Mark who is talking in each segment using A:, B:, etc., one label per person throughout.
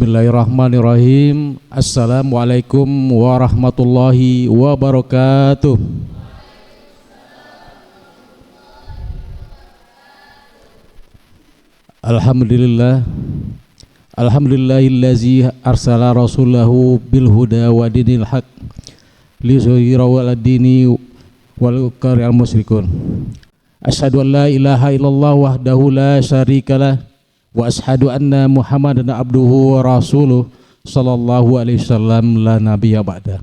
A: Bismillahirrahmanirrahim. Assalamualaikum warahmatullahi wabarakatuh. Alhamdulillahillazi arsala rasulahu bil huda wa dinil haq liyuzhirahu 'alad dini walau karihal musyrikun. Asyhadu an la ilaha illallah wahdahu la syarikalah wa asyhadu anna Muhammadan abduhu wa rasuluh sallallahu alaihi wasallam la nabiyya ba'da.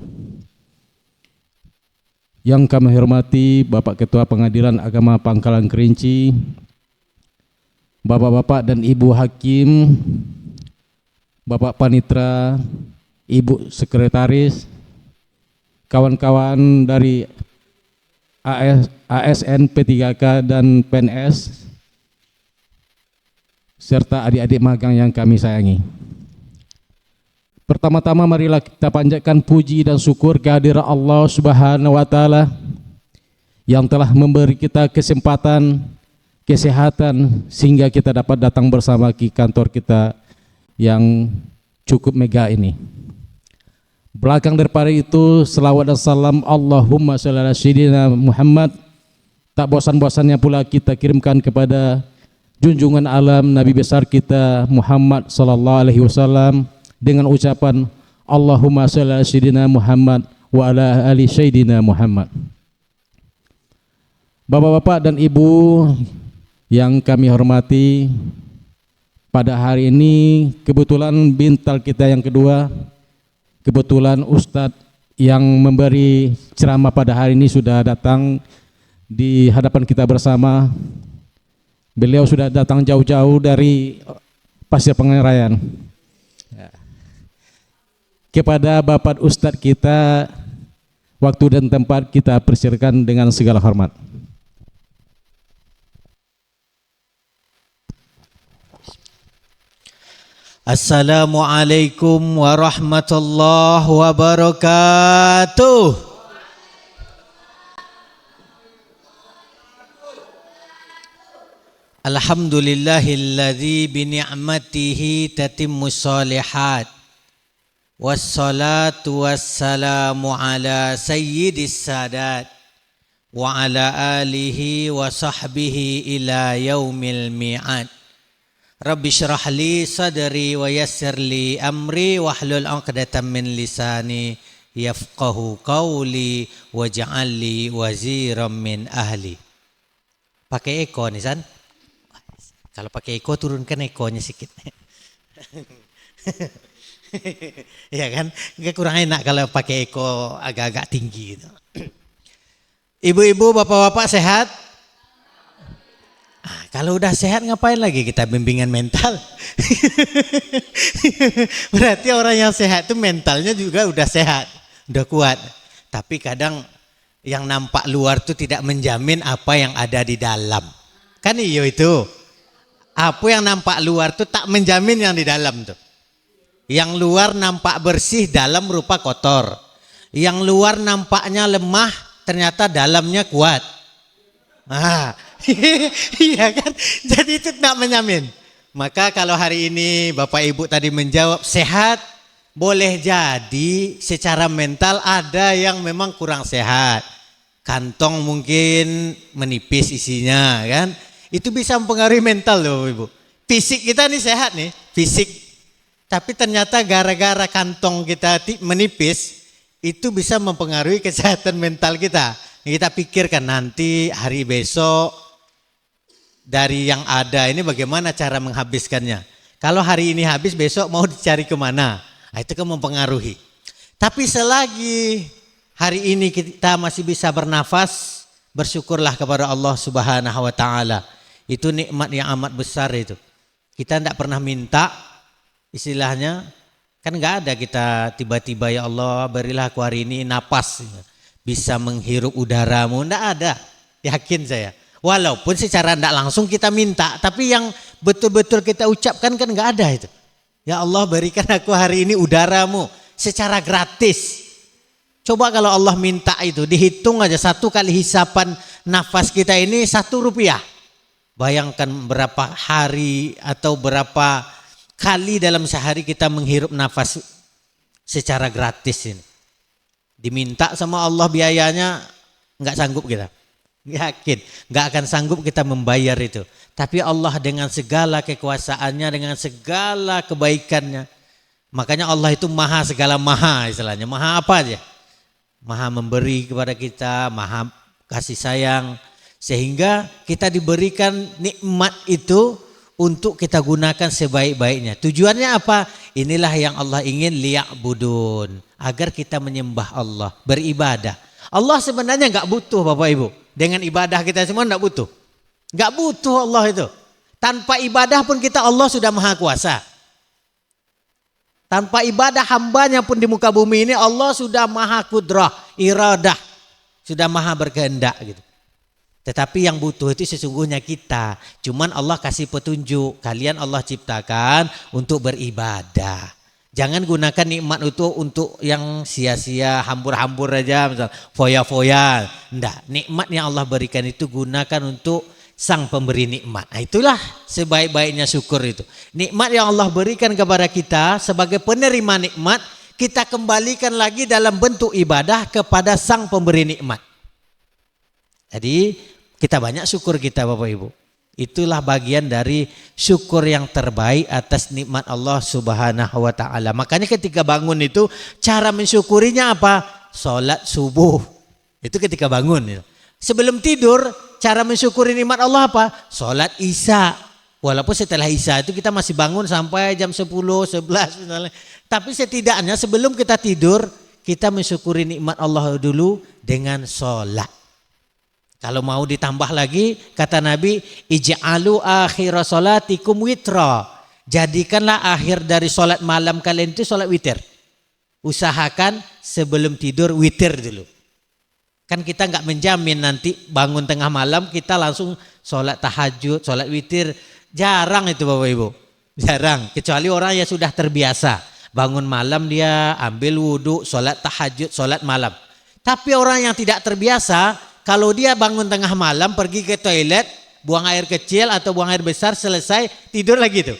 A: Yang kami hormati Bapak Ketua Pengadilan Agama Pangkalan Kerinci, Bapak-bapak dan Ibu Hakim, Bapak Panitra, Ibu Sekretaris, kawan-kawan dari ASN P3K dan PNS, serta adik-adik magang yang kami sayangi. Pertama-tama marilah kita panjatkan puji dan syukur kehadirat Allah Subhanahu wa Ta'ala yang telah memberi kita kesempatan, kesehatan sehingga kita dapat datang bersama di kantor kita yang cukup mega ini. Belakang daripada itu, selawat dan salam Allahumma shalli ala sayyidina Muhammad tak bosan-bosannya pula kita kirimkan kepada junjungan alam Nabi besar kita Muhammad sallallahu alaihi wasallam dengan ucapan Allahumma shalli ala sayyidina Muhammad wa ala ali sayyidina Muhammad. Bapak-bapak dan Ibu yang kami hormati, pada hari ini kebetulan bintang kita yang kedua, kebetulan Ustadz yang memberi ceramah pada hari ini sudah datang di hadapan kita bersama. Beliau sudah datang jauh-jauh dari Pasir Pengeraian. Kepada Bapak Ustadz kita, waktu dan tempat kita persilakan dengan segala hormat.
B: Assalamualaikum warahmatullahi wabarakatuh. Alhamdulillahilladzi bini'matihi tatimmus shalihat. Wassalatu wassalamu ala sayyidis sadat wa ala alihi wa sahbihi ila yaumil mi'ad. Rabbi syrah li sadri wa yassir li amri wahlul 'uqdatam min lisani yafqahu qawli waj'al li waziran min ahli. Pakai eko nih San. Kalau pakai eko turunkan ekonya sedikit. Ya kan? Enggak kurang enak kalau pakai eko agak-agak tinggi gitu. Ibu-ibu, bapak-bapak sehat? Kalau udah sehat ngapain lagi kita bimbingan mental? Berarti orang yang sehat itu mentalnya juga udah sehat, udah kuat. Tapi kadang yang nampak luar itu tidak menjamin apa yang ada di dalam. Kan iyo itu. Apa yang nampak luar itu tak menjamin yang di dalam tuh. Yang luar nampak bersih, dalam rupa kotor. Yang luar nampaknya lemah, ternyata dalamnya kuat. Iya kan, jadi itu tidak menjamin. Maka kalau hari ini Bapak Ibu tadi menjawab sehat, boleh jadi secara mental ada yang memang kurang sehat. Kantong mungkin menipis isinya kan, itu bisa mempengaruhi mental loh Ibu. Fisik kita nih sehat nih, fisik, tapi ternyata gara-gara kantong kita menipis, itu bisa mempengaruhi kesehatan mental kita. Kita pikirkan nanti hari besok dari yang ada ini bagaimana cara menghabiskannya. Kalau hari ini habis besok mau dicari kemana, itu kan mempengaruhi. Tapi selagi hari ini kita masih bisa bernafas, bersyukurlah kepada Allah Subhanahu wa Ta'ala. Itu nikmat yang amat besar itu. Kita tidak pernah minta, istilahnya kan nggak ada kita tiba-tiba ya Allah berilah aku hari ini napas, bisa menghirup udaramu, tidak ada, yakin saya. Walaupun secara tidak langsung kita minta, tapi yang betul-betul kita ucapkan kan nggak ada itu. Ya Allah berikan aku hari ini udaramu secara gratis. Coba kalau Allah minta itu, dihitung aja satu kali hisapan nafas kita ini Rp1. Bayangkan berapa hari atau berapa kali dalam sehari kita menghirup nafas secara gratis ini? Diminta sama Allah biayanya, nggak sanggup kita. Yakin, nggak akan sanggup kita membayar itu. Tapi Allah dengan segala kekuasaannya, dengan segala kebaikannya. Makanya Allah itu maha segala maha istilahnya. Maha apa aja? Maha memberi kepada kita, maha kasih sayang. Sehingga kita diberikan nikmat itu untuk kita gunakan sebaik-baiknya. Tujuannya apa? Inilah yang Allah ingin liya'budun. Agar kita menyembah Allah, beribadah. Allah sebenarnya nggak butuh Bapak Ibu. Dengan ibadah kita semua nggak butuh. Nggak butuh Allah itu. Tanpa ibadah pun kita Allah sudah maha kuasa. Tanpa ibadah hambanya pun di muka bumi ini Allah sudah maha kudrah, iradah. Sudah maha berkehendak gitu. Tetapi yang butuh itu sesungguhnya kita. Cuman Allah kasih petunjuk. Kalian Allah ciptakan untuk beribadah. Jangan gunakan nikmat itu untuk yang sia-sia, hambur-hambur aja. Misal foya-foya. Enggak, nikmat yang Allah berikan itu gunakan untuk sang pemberi nikmat. Nah, itulah sebaik-baiknya syukur itu. Nikmat yang Allah berikan kepada kita sebagai penerima nikmat, kita kembalikan lagi dalam bentuk ibadah kepada sang pemberi nikmat. Jadi kita banyak syukur kita Bapak Ibu. Itulah bagian dari syukur yang terbaik atas nikmat Allah Subhanahu wa taala. Makanya ketika bangun itu cara mensyukurinya apa? Salat subuh. Itu ketika bangun. Sebelum tidur cara mensyukuri nikmat Allah apa? Salat Isya. Walaupun setelah Isya itu kita masih bangun sampai jam 10, 11 misalnya. Tapi setidaknya sebelum kita tidur kita mensyukuri nikmat Allah dulu dengan salat. Kalau mau ditambah lagi, kata Nabi, ij'alu akhir salatikum witra. Jadikanlah akhir dari salat malam kalian itu salat witir. Usahakan sebelum tidur witir dulu. Kan kita nggak menjamin nanti bangun tengah malam kita langsung salat tahajud, salat witir. Jarang itu Bapak Ibu. Jarang. Kecuali orang yang sudah terbiasa. Bangun malam dia ambil wudhu, salat tahajud, salat malam. Tapi orang yang tidak terbiasa, kalau dia bangun tengah malam pergi ke toilet, buang air kecil atau buang air besar, selesai tidur lagi tuh.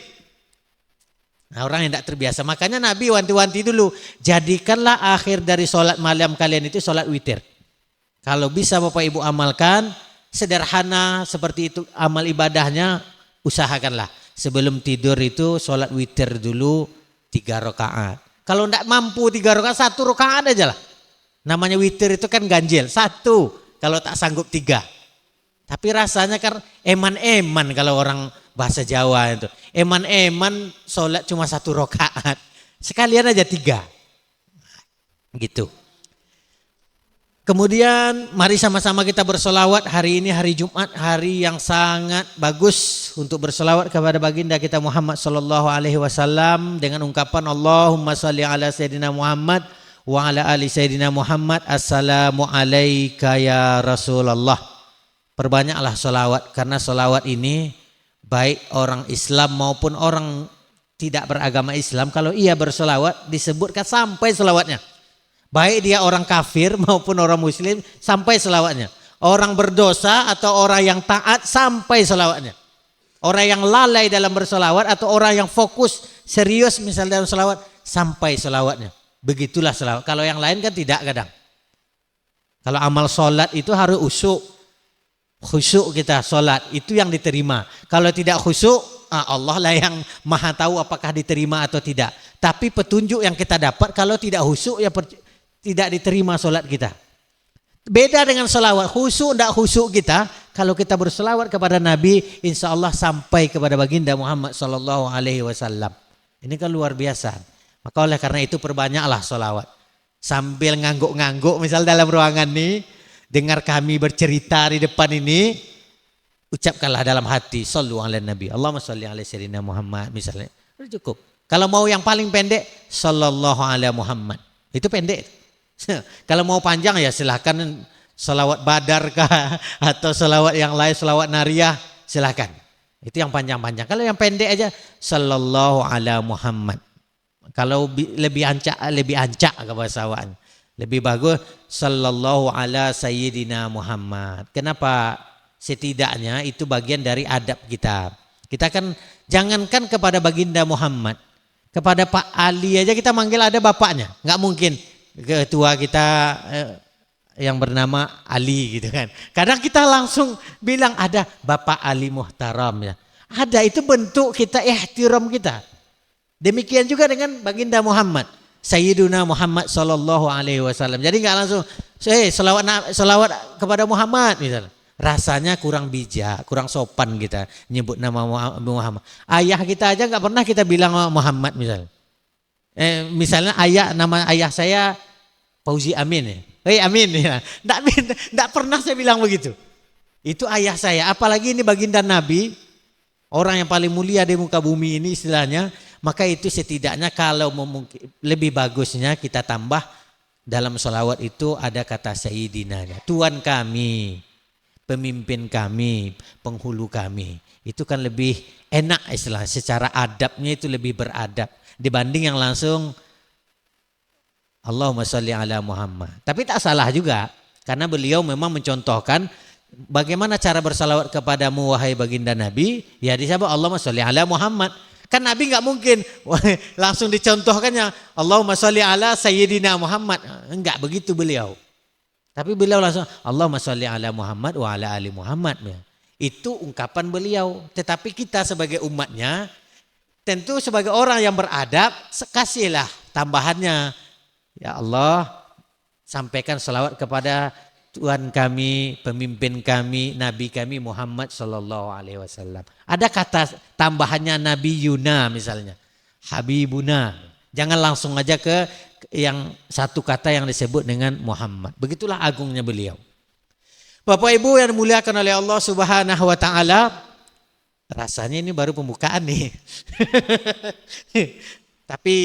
B: Nah, orang yang tidak terbiasa. Makanya Nabi wanti-wanti dulu, jadikanlah akhir dari sholat malam kalian itu sholat witir. Kalau bisa Bapak Ibu amalkan, sederhana seperti itu amal ibadahnya, usahakanlah. Sebelum tidur itu sholat witir dulu 3 rakaat. Kalau tidak mampu 3 rakaat, 1 rakaat aja lah. Namanya witir itu kan ganjil, 1. Kalau tak sanggup 3. Tapi rasanya kan eman-eman kalau orang bahasa Jawa itu. Eman-eman sholat cuma 1 rakaat. Sekalian aja 3. Gitu. Kemudian mari sama-sama kita bersolawat. Hari ini hari Jumat, hari yang sangat bagus untuk bersolawat kepada baginda kita Muhammad sallallahu alaihi wasallam dengan ungkapan Allahumma shalli ala sayyidina Muhammad wa ala ali sayyidina Muhammad. Assalamu alayka ya Rasulullah. Perbanyaklah solawat, karena solawat ini baik orang Islam maupun orang tidak beragama Islam, kalau ia bersolawat disebutkan sampai solawatnya. Baik dia orang kafir maupun orang muslim sampai solawatnya. Orang berdosa atau orang yang taat sampai solawatnya. Orang yang lalai dalam bersolawat atau orang yang fokus serius misalnya dalam solawat sampai solawatnya. Begitulah selawat. Kalau yang lain kan tidak kadang. Kalau amal sholat itu harus khusyuk kita sholat. Itu yang diterima. Kalau tidak khusyuk, Allah lah yang maha tahu apakah diterima atau tidak. Tapi petunjuk yang kita dapat kalau tidak khusyuk ya tidak diterima sholat kita. Beda dengan sholawat. Khusyuk tidak khusyuk kita. Kalau kita berselawat kepada Nabi, insya Allah sampai kepada baginda Muhammad SAW. Ini kan luar biasa. Maka oleh karena itu perbanyaklah sholawat. Sambil ngangguk-ngangguk misal dalam ruangan ini, dengar kami bercerita di depan ini, ucapkanlah dalam hati, sallu ala nabi, Allahumma sholli ala sayyidina Muhammad misalnya. Cukup. Kalau mau yang paling pendek, sallallahu ala Muhammad. Itu pendek. Kalau mau panjang ya silahkan sholawat badar kah, atau sholawat yang lain, sholawat nariyah, silahkan. Itu yang panjang-panjang. Kalau yang pendek aja, sallallahu ala Muhammad. Kalau lebih ancak kebahasaan. Lebih bagus sallallahu ala sayyidina Muhammad. Kenapa? Setidaknya itu bagian dari adab kita. Kita kan jangankan kepada baginda Muhammad, kepada Pak Ali aja kita manggil ada bapaknya. Nggak mungkin ketua kita yang bernama Ali gitu kan. Kadang kita langsung bilang ada Bapak Ali Muhtaram ya. Ada, itu bentuk kita ihtiram kita. Demikian juga dengan baginda Muhammad, Sayyiduna Muhammad sallallahu alaihi wasallam. Jadi nggak langsung selawat kepada Muhammad misalnya. Rasanya kurang bijak, kurang sopan kita nyebut nama Muhammad. Ayah kita aja nggak pernah kita bilang Muhammad misalnya. Misalnya nama ayah saya Fauzi Amin ya. Amin ya. Nggak pernah saya bilang begitu. Itu ayah saya. Apalagi ini baginda Nabi, orang yang paling mulia di muka bumi ini istilahnya. Maka itu setidaknya kalau lebih bagusnya kita tambah dalam sholawat itu ada kata Sayyidina. Tuhan kami, pemimpin kami, penghulu kami. Itu kan lebih enak istilah, secara adabnya itu lebih beradab dibanding yang langsung Allahumma sholli ala Muhammad. Tapi tak salah juga karena beliau memang mencontohkan bagaimana cara bersalawat kepadamu wahai baginda Nabi. Ya disebut Allahumma sholli ala Muhammad. Kan Nabi nggak mungkin langsung dicontohkannya Allahumma sholli ala Sayyidina Muhammad. Enggak begitu beliau. Tapi beliau langsung Allahumma sholli ala Muhammad wa ala ali Muhammad. Itu ungkapan beliau. Tetapi kita sebagai umatnya, tentu sebagai orang yang beradab, kasihlah tambahannya. Ya Allah, sampaikan salawat kepada Tuhan kami, pemimpin kami, Nabi kami Muhammad sallallahu alaihi wasallam. Ada kata tambahannya Nabi Yuna misalnya, Habibuna. Jangan langsung aja ke yang satu kata yang disebut dengan Muhammad. Begitulah agungnya beliau. Bapak Ibu yang dimuliakan oleh Allah Subhanahu wa taala, rasanya ini baru pembukaan nih. Tapi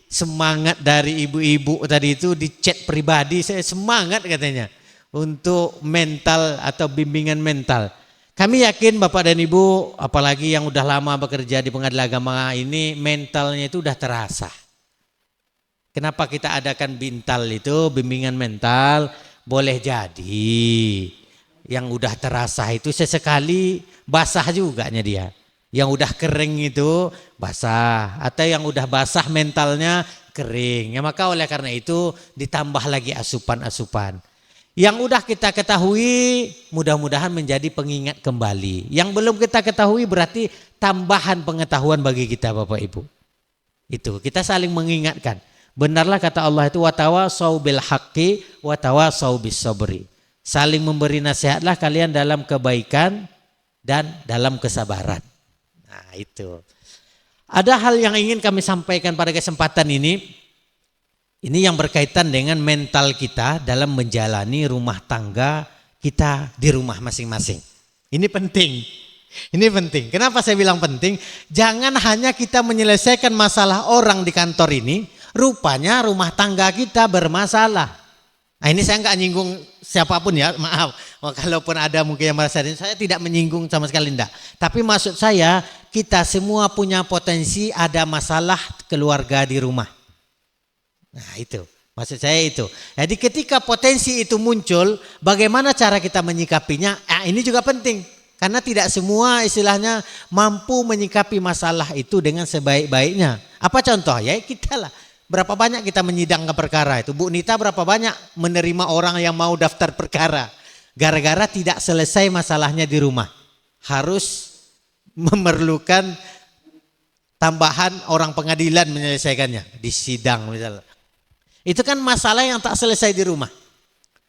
B: semangat dari ibu-ibu tadi itu di chat pribadi, saya semangat katanya untuk mental atau bimbingan mental. Kami yakin Bapak dan Ibu, apalagi yang udah lama bekerja di pengadilan agama ini, mentalnya itu udah terasa. Kenapa kita adakan bintal itu, bimbingan mental? Boleh jadi yang udah terasa itu sesekali basah juga dia. Yang udah kering itu basah, atau yang udah basah mentalnya kering. Ya maka oleh karena itu ditambah lagi asupan-asupan. Yang udah kita ketahui mudah-mudahan menjadi pengingat kembali. Yang belum kita ketahui berarti tambahan pengetahuan bagi kita Bapak Ibu. Itu kita saling mengingatkan. Benarlah kata Allah itu watawasau bil haqqi watawasau bis sabri. Saling memberi nasihatlah kalian dalam kebaikan dan dalam kesabaran. Nah itu. Ada hal yang ingin kami sampaikan pada kesempatan ini. Ini yang berkaitan dengan mental kita dalam menjalani rumah tangga kita di rumah masing-masing. Ini penting. Ini penting. Kenapa saya bilang penting? Jangan hanya kita menyelesaikan masalah orang di kantor ini. Rupanya rumah tangga kita bermasalah. Nah ini saya nggak nyinggung siapapun ya, maaf. Kalaupun ada mungkin yang merasa saya tidak menyinggung sama sekali enggak. Tapi maksud saya kita semua punya potensi ada masalah keluarga di rumah. Nah itu maksud saya itu. Jadi ketika potensi itu muncul, bagaimana cara kita menyikapinya? Ini juga penting. Karena tidak semua istilahnya mampu menyikapi masalah itu dengan sebaik-baiknya. Apa contoh? Ya kita lah. Berapa banyak kita menyidangkan perkara itu? Bu Nita berapa banyak menerima orang yang mau daftar perkara? Gara-gara tidak selesai masalahnya di rumah. Harus memerlukan tambahan orang pengadilan menyelesaikannya. Di sidang misalnya. Itu kan masalah yang tak selesai di rumah.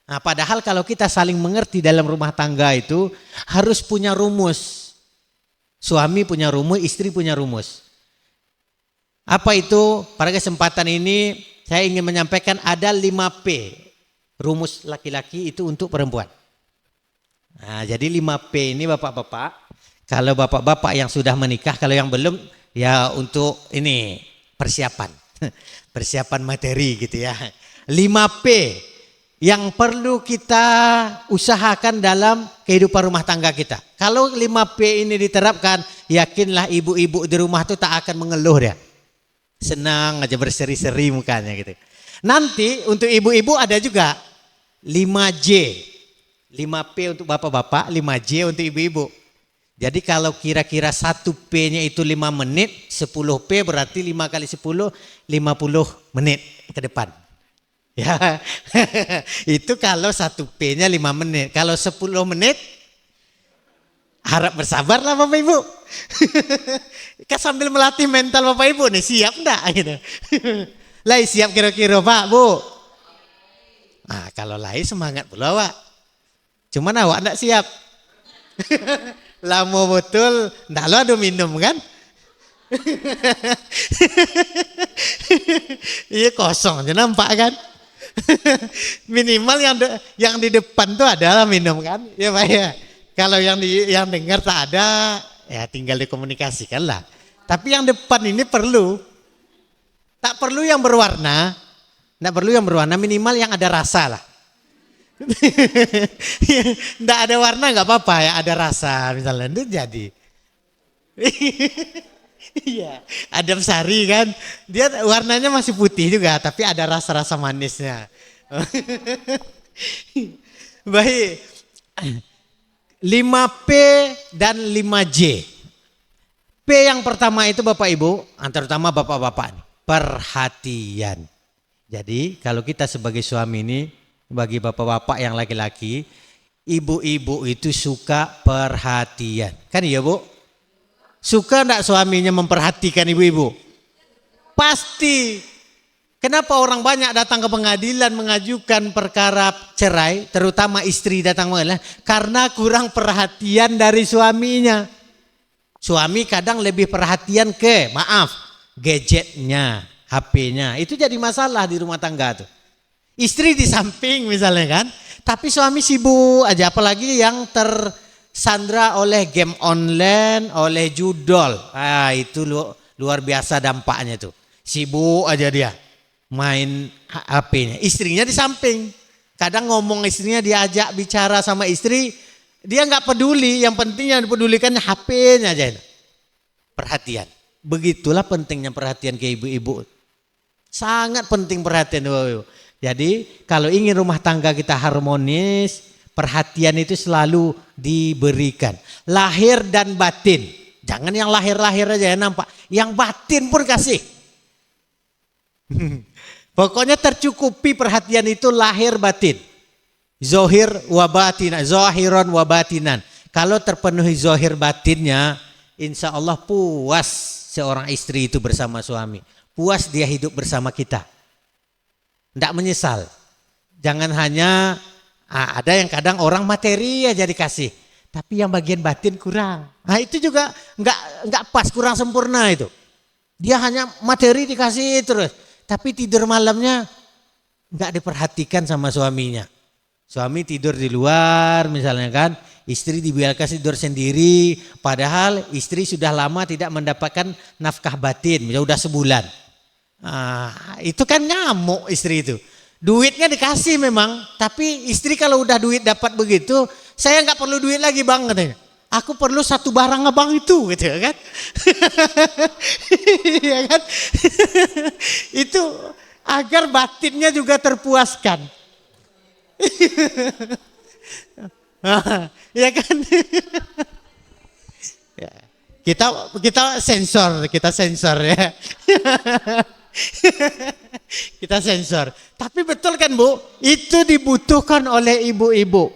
B: Nah, padahal kalau kita saling mengerti dalam rumah tangga itu harus punya rumus. Suami punya rumus, istri punya rumus. Apa itu? Pada kesempatan ini saya ingin menyampaikan ada 5P. Rumus laki-laki itu untuk perempuan. Nah, jadi 5P ini bapak-bapak. Kalau bapak-bapak yang sudah menikah, kalau yang belum ya untuk ini persiapan. Persiapan materi gitu ya. 5P yang perlu kita usahakan dalam kehidupan rumah tangga kita. Kalau 5P ini diterapkan, yakinlah ibu-ibu di rumah itu tak akan mengeluh dia. Senang aja berseri-seri mukanya gitu. Nanti untuk ibu-ibu ada juga 5J. 5P untuk bapak-bapak, 5J untuk ibu-ibu. Jadi kalau kira-kira 1P-nya itu 5 menit, 10P berarti 5 kali 10, 50 menit ke depan. Ya, itu kalau 1P-nya 5 menit. Kalau 10 menit, harap bersabar lah Bapak Ibu. Kan sambil melatih mental Bapak Ibu nih, siap enggak gitu. Lai siap kira-kira Pak, Bu. Nah, kalau Lai semangat pula Pak. Cuman awak enggak siap. Lama betul, enggak lo ada minum kan? Iya kosong aja nampak kan? Minimal yang di depan tuh adalah minum kan? Ya Pak ya. Kalau yang dengar tak ada, ya tinggal dikomunikasikan lah. Tapi yang depan ini perlu. Tak perlu yang berwarna, enggak perlu yang berwarna, minimal yang ada rasa lah. Enggak ada warna enggak apa-apa ya, ada rasa misalnya itu jadi. Iya, Adam Sari kan, dia warnanya masih putih juga, tapi ada rasa-rasa manisnya. Baik, 5P dan 5J. P yang pertama itu Bapak Ibu, terutama bapak-bapak, perhatian. Jadi kalau kita sebagai suami ini, bagi bapak-bapak yang laki-laki, ibu-ibu itu suka perhatian. Kan iya Bu? Suka enggak suaminya memperhatikan ibu-ibu? Pasti. Kenapa orang banyak datang ke pengadilan mengajukan perkara cerai, terutama istri datang mengajukan? Karena kurang perhatian dari suaminya. Suami kadang lebih perhatian ke, gadgetnya, HP-nya. Itu jadi masalah di rumah tangga tuh. Istri di samping misalnya kan, tapi suami sibuk aja, apalagi yang tersandra oleh game online, oleh judol. Itu luar biasa dampaknya tuh. Sibuk aja dia main HP-nya. Istrinya di samping. Kadang ngomong istrinya, diajak bicara sama istri, dia nggak peduli. Yang penting yang dipedulikan HP-nya aja. Perhatian. Begitulah pentingnya perhatian ke ibu-ibu. Sangat penting perhatian ibu-ibu. Jadi kalau ingin rumah tangga kita harmonis, perhatian itu selalu diberikan. Lahir dan batin. Jangan yang lahir-lahir aja ya nampak. Yang batin pun kasih. Pokoknya tercukupi perhatian itu lahir batin. Zohir wa batinan, zohiron wa batinan. Kalau terpenuhi zohir batinnya, insya Allah puas seorang istri itu bersama suami. Puas dia hidup bersama kita. Tidak menyesal. Jangan hanya ada yang kadang orang materi aja dikasih, tapi yang bagian batin kurang. Nah itu juga nggak pas, kurang sempurna itu. Dia hanya materi dikasih terus, tapi tidur malamnya nggak diperhatikan sama suaminya. Suami tidur di luar misalnya kan, istri dibiarkan tidur sendiri, padahal istri sudah lama tidak mendapatkan nafkah batin, udah sebulan. Itu kan ngamuk istri itu. Duitnya dikasih memang, tapi istri kalau udah duit dapat begitu, saya nggak perlu duit lagi bang katanya. Aku perlu satu barang abang itu gitu kan. Ya kan? Itu agar batinnya juga terpuaskan. Ya kan? Kita sensor ya. Kita sensor. Tapi betul kan Bu, itu dibutuhkan oleh ibu-ibu.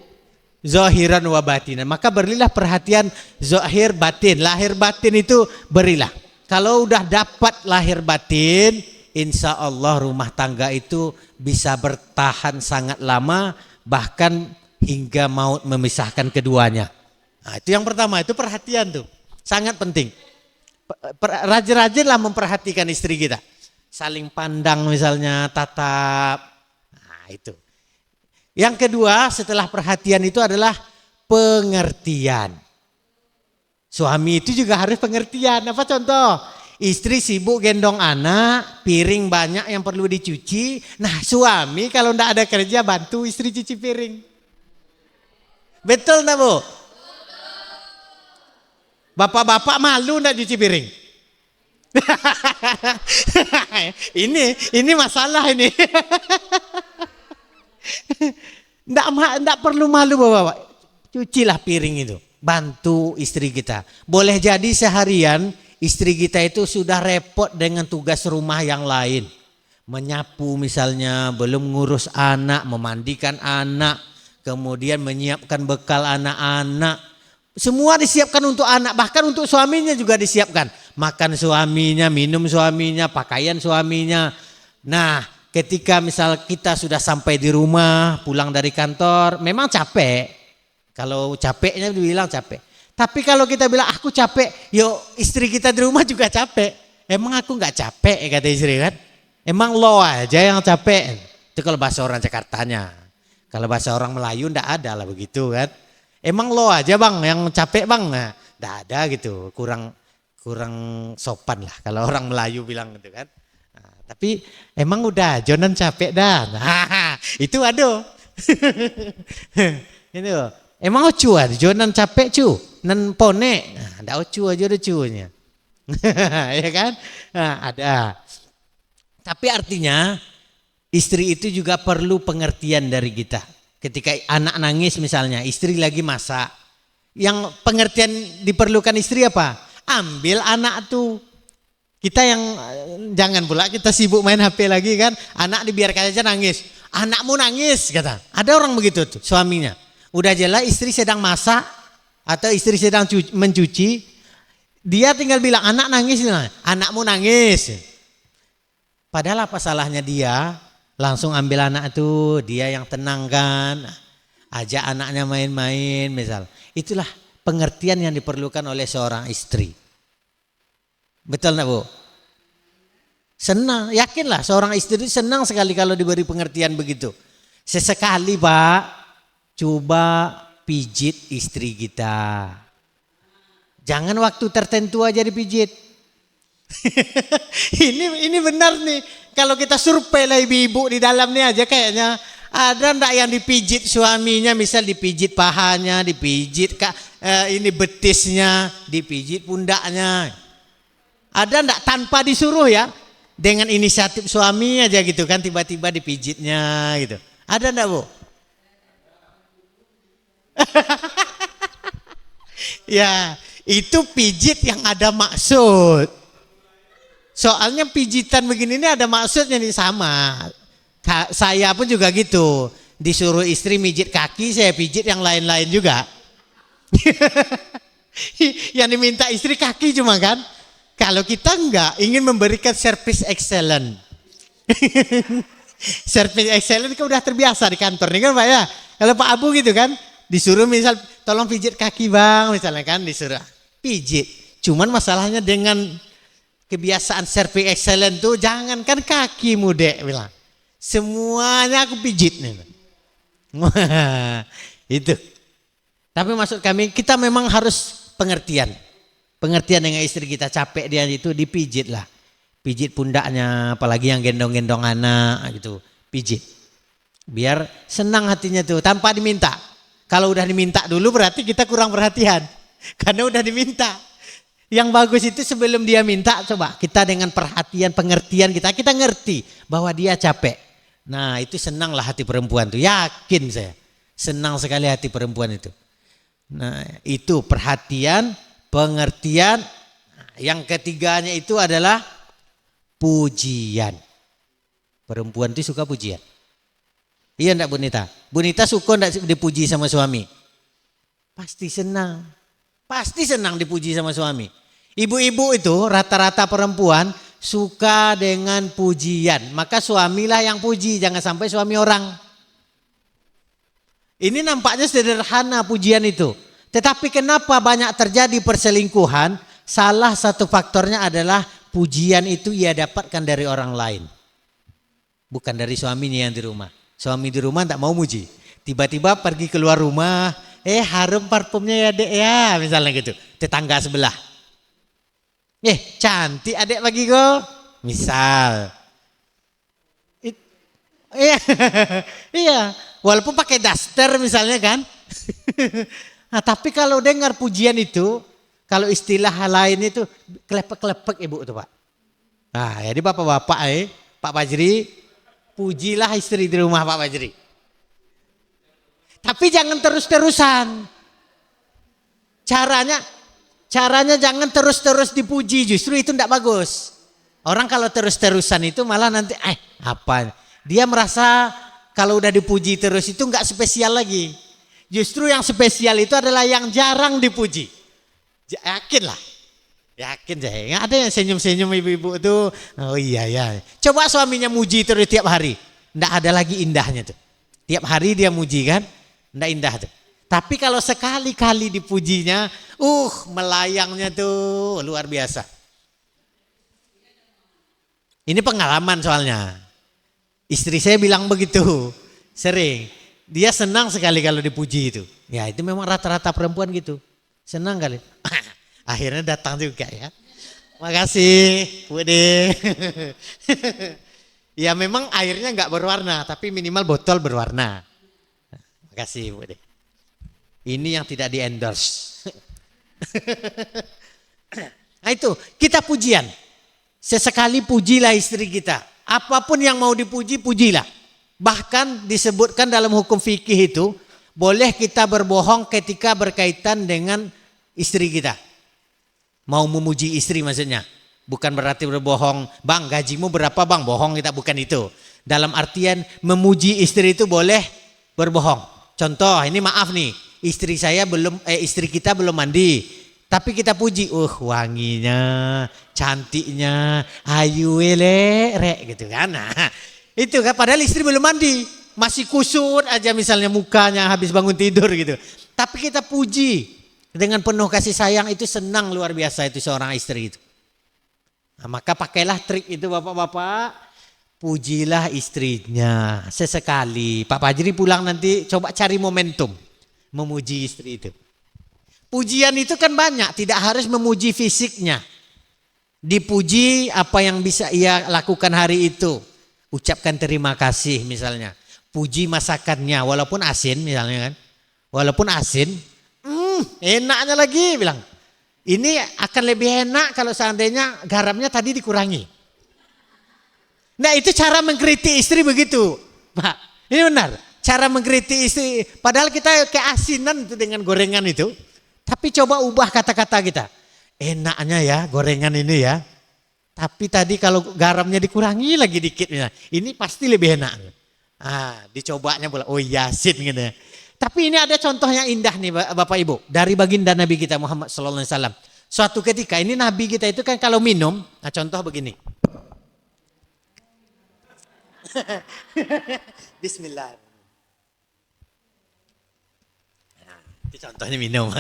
B: Zahiran wa batinan. Maka berilah perhatian zahir batin. Lahir batin itu berilah. Kalau udah dapat lahir batin, insya Allah rumah tangga itu bisa bertahan sangat lama, bahkan hingga maut memisahkan keduanya. Nah, itu yang pertama, itu perhatian tuh. Sangat penting. Rajin-rajinlah memperhatikan istri kita. Saling pandang misalnya, tatap. Nah itu. Yang kedua setelah perhatian itu adalah pengertian. Suami itu juga harus pengertian. Apa contoh? Istri sibuk gendong anak, piring banyak yang perlu dicuci. Nah suami kalau enggak ada kerja bantu istri cuci piring. Betul enggak Bu? Bapak-bapak malu enggak cuci piring? ini masalah ini. Nggak perlu malu Bapak. Cucilah piring itu. bantu istri kita. Boleh jadi seharian istri kita itu sudah repot dengan tugas rumah yang lain. Menyapu misalnya, belum ngurus anak, memandikan anak, kemudian menyiapkan bekal anak-anak. Semua disiapkan untuk anak, bahkan untuk suaminya juga disiapkan. Makan suaminya, minum suaminya, pakaian suaminya. Nah, ketika misal kita sudah sampai di rumah, pulang dari kantor, memang capek. Kalau capeknya dibilang capek. Tapi kalau kita bilang aku capek, yo istri kita di rumah juga capek. Emang aku nggak capek kata istri kan? Emang lo aja yang capek. Itu kalau bahasa orang Jakartanya. Kalau bahasa orang Melayu ndak ada lah begitu kan. Emang lo aja bang yang capek bang. Nah, ndak ada gitu. Kurang sopan lah kalau orang Melayu bilang gitu kan. Nah, tapi emang udah Jonan capek dah. Nah, itu aduh. Itu. Emang ocu aja Jonan capek cu. Nan pone. Nah, ndak ocu aja udah cunya. Ya kan? Nah, ada. Tapi artinya istri itu juga perlu pengertian dari kita. Ketika anak nangis misalnya, istri lagi masak. Yang pengertian diperlukan istri apa? Ambil anak tuh. Kita yang jangan pula kita sibuk main HP lagi kan. Anak dibiarkan aja nangis. Anakmu nangis kata. Ada orang begitu tuh suaminya. Udah jelas istri sedang masak atau istri sedang mencuci. Dia tinggal bilang anak nangis. Anakmu nangis. Padahal apa salahnya dia langsung ambil anak itu, dia yang tenangkan, ajak anaknya main-main misal. Itulah pengertian yang diperlukan oleh seorang istri. Betul enggak Bu? Senang, yakinlah seorang istri senang sekali kalau diberi pengertian begitu. Sesekali Pak, coba pijit istri kita. Jangan waktu tertentu aja dipijit. ini benar nih. Kalau kita survei lah ibu-ibu di dalam nih aja kayaknya ada ndak yang dipijit suaminya, misal dipijit pahanya, dipijit ini betisnya, dipijit pundaknya. Ada ndak tanpa disuruh ya? Dengan inisiatif suami aja gitu kan tiba-tiba dipijitnya gitu. Ada ndak Bu? Ya, itu pijit yang ada maksud. Soalnya pijitan begini ini ada maksudnya nih sama. Saya pun juga gitu. Disuruh istri mijit kaki, saya pijit yang lain-lain juga. Yang diminta istri kaki cuma kan. Kalau kita enggak, ingin memberikan service excellent. Service excellent kan udah terbiasa di kantor nih kan Pak ya. Kalau Pak Abu gitu kan, disuruh misal tolong pijit kaki bang misalnya kan, disuruh pijit. Cuman masalahnya dengan kebiasaan service excellent tuh jangankan kaki muda bilang. Semuanya aku pijit nih. Itu. Tapi maksud kami kita memang harus pengertian. Pengertian dengan istri kita, capek dia itu dipijit lah. Pijit pundaknya, apalagi yang gendong-gendong anak gitu. Pijit. Biar senang hatinya tuh tanpa diminta. Kalau udah diminta dulu berarti kita kurang perhatian. Karena udah diminta. Yang bagus itu sebelum dia minta, coba kita dengan perhatian, pengertian kita ngerti bahwa dia capek. Nah itu senanglah hati perempuan tuh, yakin saya. Senang sekali hati perempuan itu. Nah itu perhatian, pengertian. Yang ketiganya itu adalah pujian. Perempuan itu suka pujian. Iya enggak Bu Nita? Bu Nita suka enggak dipuji sama suami? Pasti senang. Pasti senang dipuji sama suami. Ibu-ibu itu rata-rata perempuan suka dengan pujian. Maka suamilah yang puji, jangan sampai suami orang. Ini nampaknya sederhana pujian itu. Tetapi kenapa banyak terjadi perselingkuhan? Salah satu faktornya adalah pujian itu ia dapatkan dari orang lain. Bukan dari suaminya yang di rumah. Suami di rumah tak mau muji. Tiba-tiba pergi keluar rumah, harum parfumnya ya dek ya, misalnya gitu. Tetangga sebelah. Cantik adek bagi kok. Misal. Iya, walaupun pakai daster misalnya kan. Nah, tapi kalau dengar pujian itu, kalau istilah lain itu kelepek-kelepek ibu itu Pak. Nah, jadi bapak-bapak Pak Fajri, pujilah istri di rumah Pak Fajri. Tapi jangan terus-terusan. Caranya jangan terus-terus dipuji, justru itu tidak bagus. Orang kalau terus-terusan itu malah nanti apa? Dia merasa kalau udah dipuji terus itu nggak spesial lagi. Justru yang spesial itu adalah yang jarang dipuji. Yakin saya. Nggak ada yang senyum-senyum ibu-ibu itu. Oh iya ya. Coba suaminya muji terus tiap hari. Nggak ada lagi indahnya tuh. Tiap hari dia muji kan, nggak indah tuh. Tapi kalau sekali-kali dipujinya, melayangnya tuh luar biasa. Ini pengalaman soalnya. Istri saya bilang begitu, sering. Dia senang sekali kalau dipuji itu. Ya itu memang rata-rata perempuan gitu. Senang kali. Akhirnya datang juga ya. Makasih Bude. Ya memang airnya nggak berwarna, tapi minimal botol berwarna. Makasih Bude. Ini yang tidak di endorse. Nah itu kita pujian. Sesekali pujilah istri kita. Apapun yang mau dipuji, pujilah. Bahkan disebutkan dalam hukum fikih itu, boleh kita berbohong ketika berkaitan dengan istri kita. Mau memuji istri maksudnya. Bukan berarti berbohong, bang gajimu berapa bang, bohong kita, bukan itu. Dalam artian memuji istri itu boleh berbohong. Contoh, ini maaf nih, istri kita belum mandi. Tapi kita puji, wanginya, cantiknya, ayu rek gitu kan. Nah, itu kan padahal istri belum mandi, masih kusut aja misalnya mukanya habis bangun tidur gitu. Tapi kita puji dengan penuh kasih sayang, itu senang luar biasa itu seorang istri itu. Nah, maka pakailah trik itu bapak-bapak, pujilah istrinya sesekali. Pak Fajri pulang nanti coba cari momentum memuji istri itu. Pujian itu kan banyak, tidak harus memuji fisiknya. Dipuji apa yang bisa ia lakukan hari itu. Ucapkan terima kasih misalnya. Puji masakannya walaupun asin misalnya kan. Walaupun asin, enaknya lagi bilang. Ini akan lebih enak kalau seandainya garamnya tadi dikurangi. Nah itu cara mengkritik istri begitu. Pak, ini benar. Cara mengkritik istri, padahal kita keasinan itu dengan gorengan itu. Tapi coba ubah kata-kata kita. Enaknya ya gorengan ini ya. Tapi tadi kalau garamnya dikurangi lagi dikit. Ini pasti lebih enak. Dicobanya pula. Oh yasin gitu ya. Tapi ini ada contoh yang indah nih Bapak Ibu. Dari baginda Nabi kita Muhammad SAW. Suatu ketika ini Nabi kita itu kan kalau minum. Nah contoh begini. Bismillah. Contohnya minum.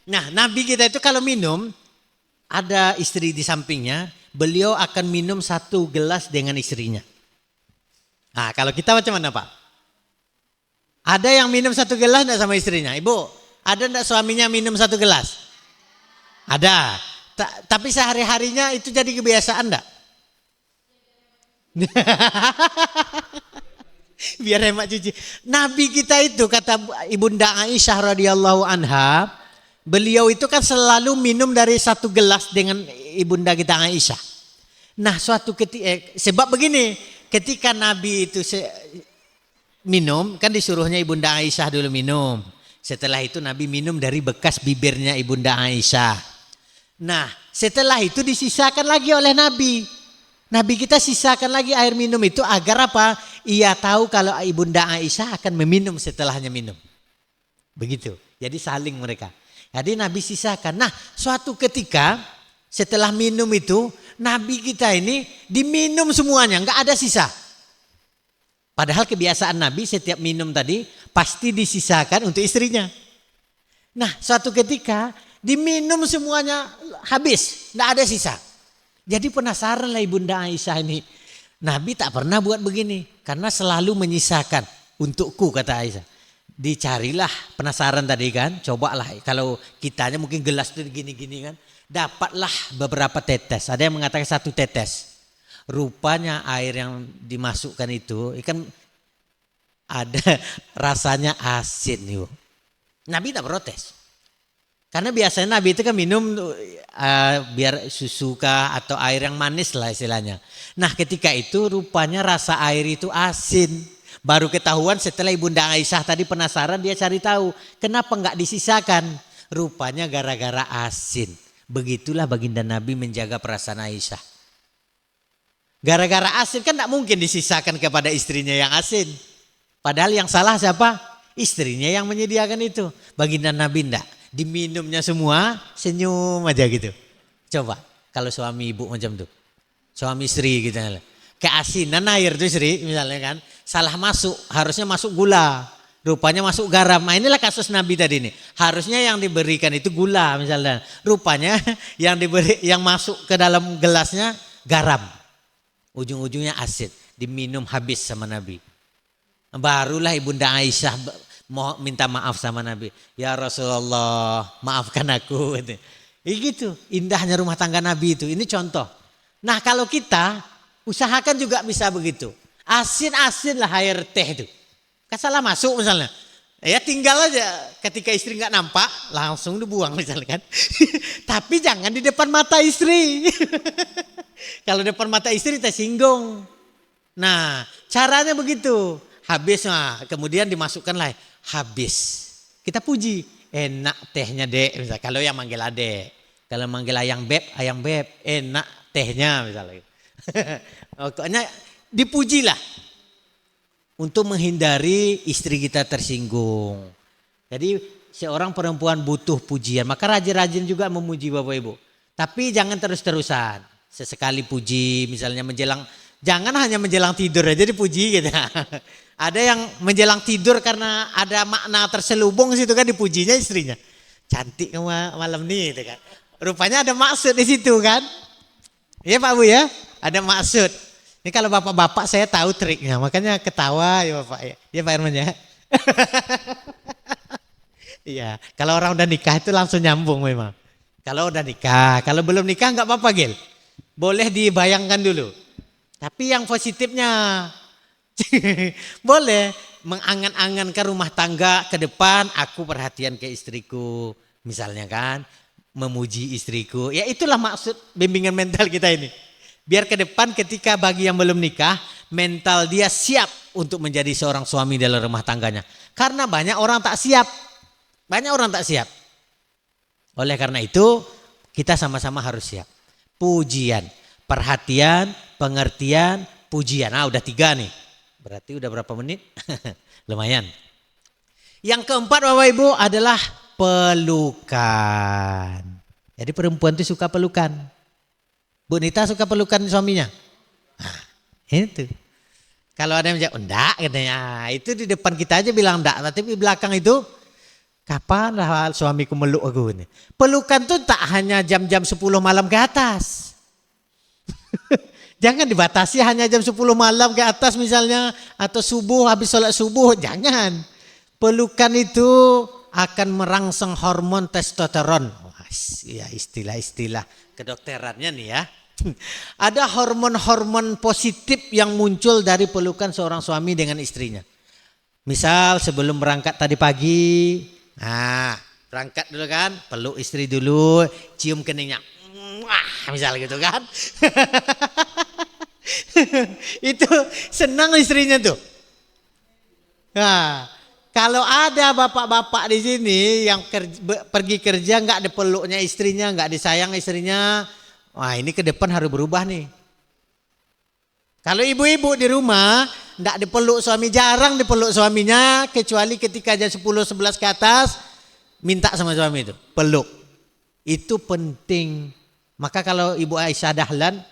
B: Nah Nabi kita itu kalau minum, ada istri di sampingnya, beliau akan minum 1 gelas dengan istrinya. Nah kalau kita macam mana Pak? Ada yang minum 1 gelas enggak sama istrinya? Ibu, ada enggak suaminya minum 1 gelas? Ada. Tapi sehari-harinya itu jadi kebiasaan enggak? Biar hemat cuci. Nabi kita itu kata Ibunda Aisyah radhiyallahu anha, beliau itu kan selalu minum dari 1 gelas dengan Ibunda kita Aisyah. Nah suatu ketika, sebab begini, ketika Nabi itu minum, kan disuruhnya Ibunda Aisyah dulu minum. Setelah itu Nabi minum dari bekas bibirnya Ibunda Aisyah. Nah setelah itu disisakan lagi oleh Nabi. Nabi kita sisakan lagi air minum itu agar apa? Ia tahu kalau Ibunda Aisyah akan meminum setelahnya minum. Begitu. Jadi saling mereka. Jadi Nabi sisakan. Nah suatu ketika setelah minum itu Nabi kita ini diminum semuanya. Enggak ada sisa. Padahal kebiasaan Nabi setiap minum tadi pasti disisakan untuk istrinya. Nah suatu ketika diminum semuanya habis. Enggak ada sisa. Jadi penasaran lah Ibunda Aisyah ini. Nabi tak pernah buat begini. Karena selalu menyisakan. Untukku kata Aisyah. Dicarilah penasaran tadi kan. Cobalah kalau kitanya mungkin gelas itu gini-gini kan. Dapatlah beberapa tetes. Ada yang mengatakan 1 tetes. Rupanya air yang dimasukkan itu. Kan ada rasanya asin. Yuk. Nabi tak protes. Karena biasanya Nabi itu kan minum biar susu kah atau air yang manis lah istilahnya. Nah ketika itu rupanya rasa air itu asin. Baru ketahuan setelah Ibunda Aisyah tadi penasaran, dia cari tahu kenapa enggak disisakan. Rupanya gara-gara asin. Begitulah baginda Nabi menjaga perasaan Aisyah. Gara-gara asin kan tidak mungkin disisakan kepada istrinya yang asin. Padahal yang salah siapa? Istrinya yang menyediakan itu. Baginda Nabi enggak. Diminumnya semua, senyum aja gitu. Coba kalau suami ibu macam tuh. Suami istri gitu. Keasinan air tuh istri misalnya kan. Salah masuk, harusnya masuk gula. Rupanya masuk garam. Nah, inilah kasus Nabi tadi ini. Harusnya yang diberikan itu gula misalnya. Rupanya yang masuk ke dalam gelasnya garam. Ujung-ujungnya asid. Diminum habis sama Nabi. Barulah Ibunda Aisyah mau minta maaf sama Nabi. Ya Rasulullah, maafkan aku. Gitu. Indahnya rumah tangga Nabi itu. Ini contoh. Nah, kalau kita usahakan juga bisa begitu. Asin-asin lah air teh itu. Kan salah masuk misalnya. Ya tinggal aja ketika istri nggak nampak langsung dibuang misalnya kan. Tapi jangan di depan mata istri. Kalau depan mata istri tersinggung. Nah caranya begitu. Habis kemudian dimasukkan lah. Habis. Kita puji. Enak tehnya dek misalnya. Kalau yang manggil adek. Kalau manggil ayang beb. Enak tehnya misalnya. Pokoknya dipujilah. Untuk menghindari istri kita tersinggung. Jadi seorang perempuan butuh pujian. Maka rajin-rajin juga memuji Bapak Ibu. Tapi jangan terus-terusan. Sesekali puji misalnya menjelang. Jangan hanya menjelang tidur aja dipuji gitu. Ada yang menjelang tidur karena ada makna terselubung situ kan dipujinya istrinya. Cantik kamu malam nih gitu kan. Rupanya ada maksud di situ kan. Iya Pak Bu ya. Ada maksud. Ini kalau bapak-bapak saya tahu triknya, makanya ketawa ya Bapak ya. Ya Pak Herman ya. Iya, kalau orang udah nikah itu langsung nyambung memang. Kalau udah nikah, kalau belum nikah nggak apa-apa Gil. Boleh dibayangkan dulu. Tapi yang positifnya boleh mengangan-angankan rumah tangga ke depan, aku perhatian ke istriku misalnya kan, memuji istriku. Ya itulah maksud bimbingan mental kita ini. Biar ke depan ketika bagi yang belum nikah, mental dia siap untuk menjadi seorang suami dalam rumah tangganya. Karena banyak orang tak siap. Banyak orang tak siap. Oleh karena itu, kita sama-sama harus siap. Pujian, perhatian, pengertian, pujian. Nah udah 3 nih. Berarti udah berapa menit? Lumayan. Yang keempat Bapak Ibu adalah pelukan. Jadi perempuan itu suka pelukan. Bu Nita suka pelukan suaminya. Nah, itu. Kalau ada yang menjawab, enggak katanya. Itu di depan kita aja bilang enggak. Tapi di belakang itu, kapan lah suamiku meluk aku ini. Pelukan tuh tak hanya jam-jam 10 malam ke atas. Jangan dibatasi hanya jam 10 malam ke atas misalnya. Atau subuh, habis sholat subuh. Jangan. Pelukan itu akan merangsang hormon testosteron. Ya istilah-istilah kedokterannya nih ya. Ada hormon-hormon positif yang muncul dari pelukan seorang suami dengan istrinya. Misal sebelum berangkat tadi pagi, nah berangkat dulu kan, peluk istri dulu, cium keningnya, wah misal gitu kan. Itu senang istrinya tuh. Nah, kalau ada bapak-bapak di sini yang pergi kerja nggak dipeluknya istrinya, nggak disayang istrinya, wah ini ke depan harus berubah nih. Kalau ibu-ibu di rumah nggak dipeluk suami, jarang dipeluk suaminya, kecuali ketika jam 10-11 ke atas, minta sama suami itu peluk. Itu penting. Maka kalau Ibu Aisyah Dahlan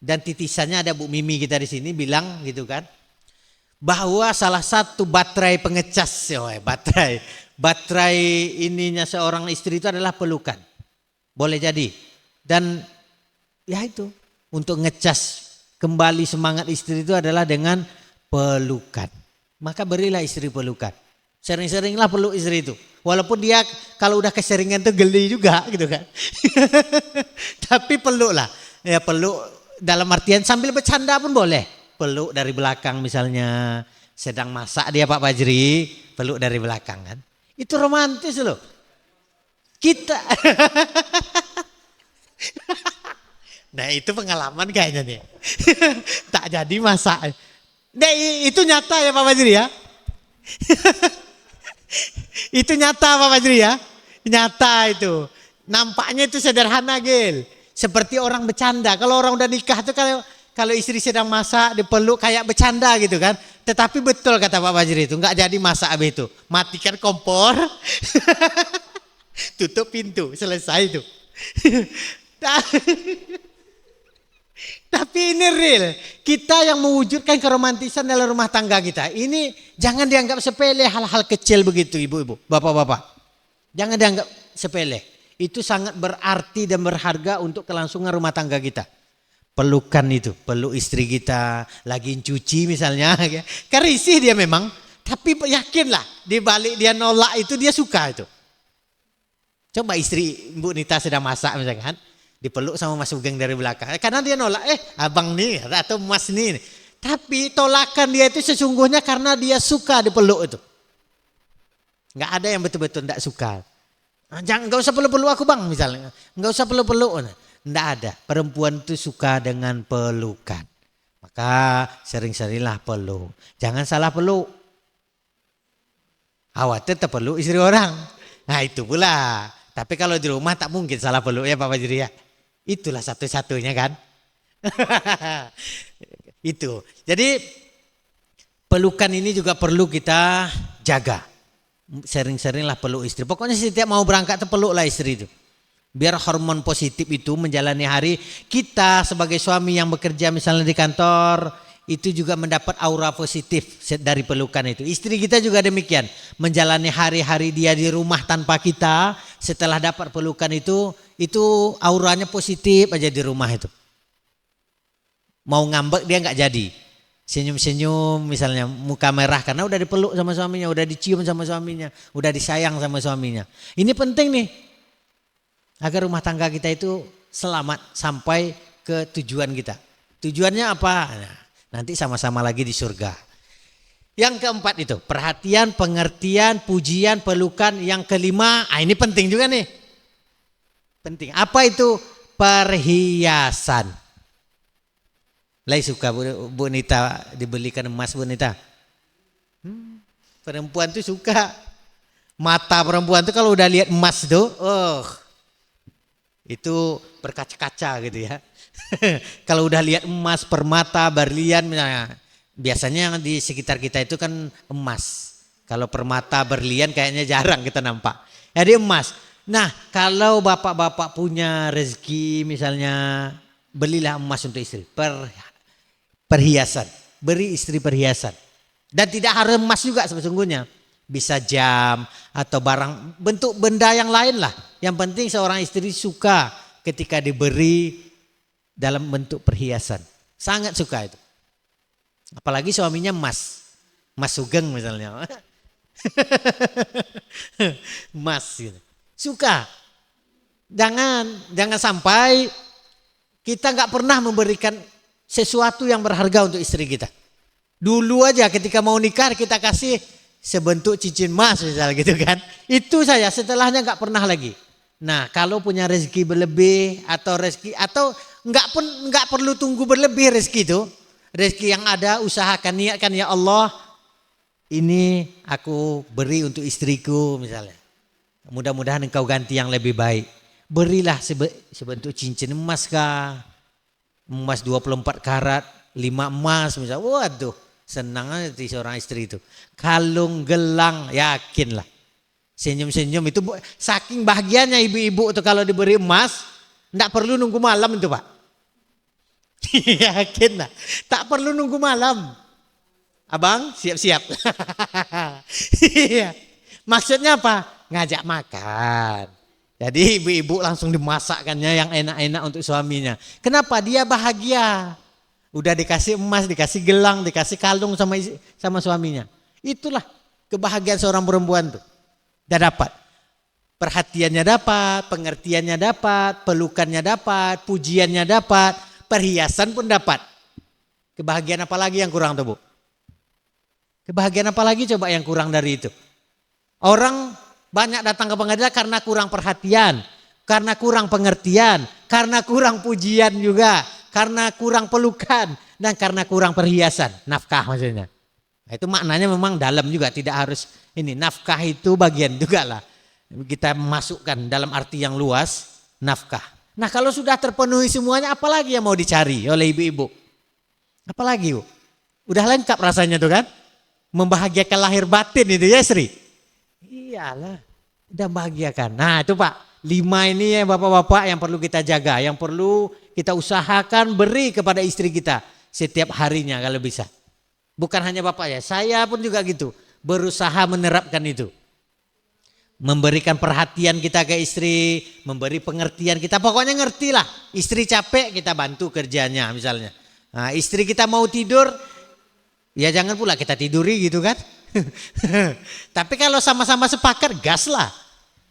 B: dan titisannya ada Bu Mimi kita di sini bilang gitu kan. Bahwa salah satu baterai pengecas, baterai ininya seorang istri itu adalah pelukan. Boleh jadi. Dan ya itu, untuk ngecas kembali semangat istri itu adalah dengan pelukan. Maka berilah istri pelukan. Sering-seringlah peluk istri itu. Walaupun dia kalau udah keseringan tuh geli juga gitu kan. Tapi peluklah. Ya peluk dalam artian sambil bercanda pun boleh. Peluk dari belakang misalnya, sedang masak dia Pak Fajri, peluk dari belakang kan. Itu romantis loh. Kita nah itu pengalaman kayaknya nih. Tak jadi masak. Nah, itu nyata ya Pak Fajri ya. Itu nyata Pak Fajri ya. Nyata itu. Nampaknya itu sederhana, Gil. Seperti orang bercanda. Kalau orang udah nikah tuh kalau istri sedang masak dipeluk kayak bercanda gitu kan. Tetapi betul kata Pak Fajri itu, nggak jadi masak habis itu. Matikan kompor, tutup pintu, selesai itu. Tapi ini real. Kita yang mewujudkan keromantisan dalam rumah tangga kita. Ini jangan dianggap sepele hal-hal kecil begitu ibu-ibu, bapak-bapak. Jangan dianggap sepele. Itu sangat berarti dan berharga untuk kelangsungan rumah tangga kita. Pelukan itu, peluk istri kita, lagi cuci misalnya. Kan risih dia memang. Tapi yakinlah, di balik dia nolak itu dia suka itu. Coba istri Bu Nita sedang masak misalkan. Dipeluk sama Mas Sugeng dari belakang. Karena dia nolak, abang nih atau mas nih. Tapi tolakan dia itu sesungguhnya karena dia suka dipeluk itu. Nggak ada yang betul-betul nggak suka. Jangan, nggak usah peluk-peluk aku bang misalnya. Nggak usah peluk-peluk. Nggak ada. Perempuan itu suka dengan pelukan. Maka sering-seringlah peluk. Jangan salah peluk. Khawatir terpeluk istri orang. Nah itu pula. Tapi kalau di rumah tak mungkin salah peluk ya Pak Fajri ya. Itulah satu-satunya kan. Itu. Jadi pelukan ini juga perlu kita jaga. Sering-seringlah peluk istri. Pokoknya setiap mau berangkat tuh peluklah istri itu. Biar hormon positif itu menjalani hari. Kita sebagai suami yang bekerja misalnya di kantor, itu juga mendapat aura positif dari pelukan itu. Istri kita juga demikian. Menjalani hari-hari dia di rumah tanpa kita, setelah dapat pelukan itu auranya positif aja di rumah itu. Mau ngambek dia nggak jadi. Senyum-senyum misalnya, muka merah karena udah dipeluk sama suaminya, udah dicium sama suaminya, udah disayang sama suaminya. Ini penting nih. Agar rumah tangga kita itu selamat sampai ke tujuan kita. Tujuannya apa? Nah, nanti sama-sama lagi di surga. Yang keempat itu perhatian, pengertian, pujian, pelukan. Yang kelima, ini penting juga nih. Penting. Apa itu? Perhiasan. Lai suka Bu Nita dibelikan emas Bu Nita. Perempuan tuh suka. Mata perempuan tuh kalau udah lihat emas tuh, itu berkaca-kaca gitu ya. Kalau udah lihat emas, permata, berlian misalnya, biasanya di sekitar kita itu kan emas. Kalau permata, berlian kayaknya jarang kita nampak. Jadi emas. Nah kalau bapak-bapak punya rezeki misalnya, belilah emas untuk istri. Perhiasan. Beri istri perhiasan. Dan tidak harus emas juga sesungguhnya. Bisa jam atau barang bentuk benda yang lain lah. Yang penting seorang istri suka ketika diberi dalam bentuk perhiasan. Sangat suka itu. Apalagi suaminya emas. Mas Sugeng misalnya. Emas gitu. Suka. Jangan sampai kita nggak pernah memberikan sesuatu yang berharga untuk istri kita. Dulu aja ketika mau nikah kita kasih sebentuk cincin emas misalnya gitu kan. Itu saja, setelahnya nggak pernah lagi. Nah kalau punya rezeki berlebih atau nggak perlu tunggu berlebih rezeki itu. Rezeki yang ada usahakan, niatkan ya Allah, ini aku beri untuk istriku misalnya. Mudah-mudahan engkau ganti yang lebih baik. Berilah sebentuk cincin emas kah? Emas 24 karat, 5 emas misalnya. Waduh, senang aja seorang istri itu. Kalung, gelang, yakinlah. Senyum-senyum itu saking bahagianya ibu-ibu itu kalau diberi emas, enggak perlu nunggu malam itu Pak. Yakin lah, tak perlu nunggu malam. Abang siap-siap. Maksudnya apa? Ngajak makan. Jadi ibu-ibu langsung dimasakkannya yang enak-enak untuk suaminya. Kenapa? Dia bahagia. Udah dikasih emas, dikasih gelang, dikasih kalung sama suaminya. Itulah kebahagiaan seorang perempuan tuh. Udah dapat. Perhatiannya dapat, pengertiannya dapat, pelukannya dapat, pujiannya dapat, perhiasan pun dapat. Kebahagiaan apa lagi yang kurang tuh Bu? Kebahagiaan apa lagi coba yang kurang dari itu? Orang banyak datang ke pengadilan karena kurang perhatian, karena kurang pengertian, karena kurang pujian juga, karena kurang pelukan, dan karena kurang perhiasan, nafkah maksudnya. Nah, itu maknanya memang dalam juga, tidak harus ini. Nafkah itu bagian juga lah. kita masukkan dalam arti yang luas, nafkah. Nah kalau sudah terpenuhi semuanya, apalagi yang mau dicari oleh ibu-ibu? Apalagi Bu? Udah lengkap rasanya tuh kan? Membahagiakan lahir batin itu ya Sri? Iyalah, udah bahagiakan. Nah itu Pak, 5 ini ya bapak-bapak yang perlu kita jaga, yang perlu kita usahakan beri kepada istri kita setiap harinya kalau bisa. Bukan hanya bapak ya, saya pun juga gitu, berusaha menerapkan itu. Memberikan perhatian kita ke istri, memberi pengertian kita, pokoknya ngertilah. Istri capek kita bantu kerjanya misalnya. Nah, istri kita mau tidur, ya jangan pula kita tiduri gitu kan. Tapi kalau sama-sama sepakat, gas lah.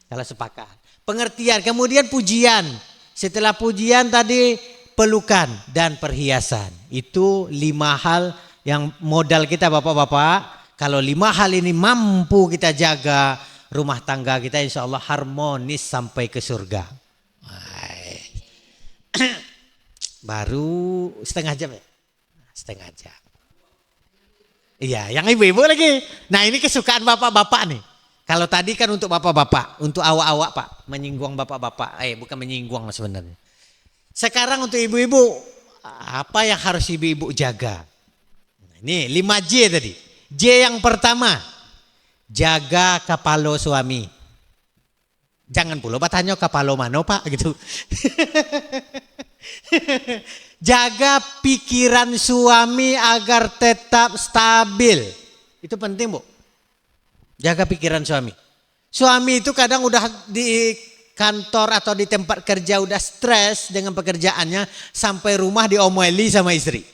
B: Kalau sepakat. Pengertian, kemudian pujian. Setelah pujian tadi pelukan dan perhiasan. Itu 5 hal yang modal kita bapak-bapak. Kalau 5 hal ini mampu kita jaga, rumah tangga kita insya Allah harmonis sampai ke surga. Baru setengah jam ya? Setengah jam. Iya, yang ibu-ibu lagi. Nah ini kesukaan bapak-bapak nih. Kalau tadi kan untuk bapak-bapak, untuk awak-awak Pak, menyinggung bapak-bapak. Bukan menyinggung sebenarnya. Sekarang untuk ibu-ibu, apa yang harus ibu-ibu jaga? Nah, ini 5J tadi. J yang pertama, jaga kepala suami. Jangan pula bertanya kepala mana Pak gitu. Jaga pikiran suami agar tetap stabil. Itu penting Bu. Jaga pikiran suami. Suami itu kadang udah di kantor atau di tempat kerja udah stres dengan pekerjaannya, sampai rumah diomeli sama istri.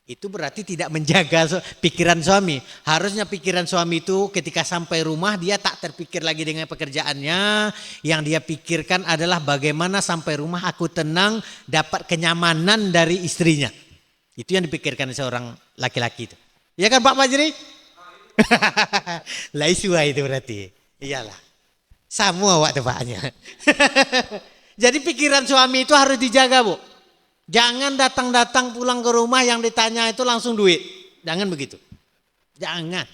B: Itu berarti tidak menjaga pikiran suami. Harusnya pikiran suami itu ketika sampai rumah dia tak terpikir lagi dengan pekerjaannya. Yang dia pikirkan adalah bagaimana sampai rumah aku tenang, dapat kenyamanan dari istrinya. Itu yang dipikirkan seorang laki-laki itu. Ya kan Pak Fajri? Laisua itu berarti. Iyalah. Sama awak tepatnya. Jadi pikiran suami itu harus dijaga Bu. Jangan datang-datang pulang ke rumah yang ditanya itu langsung duit. Jangan begitu. Jangan.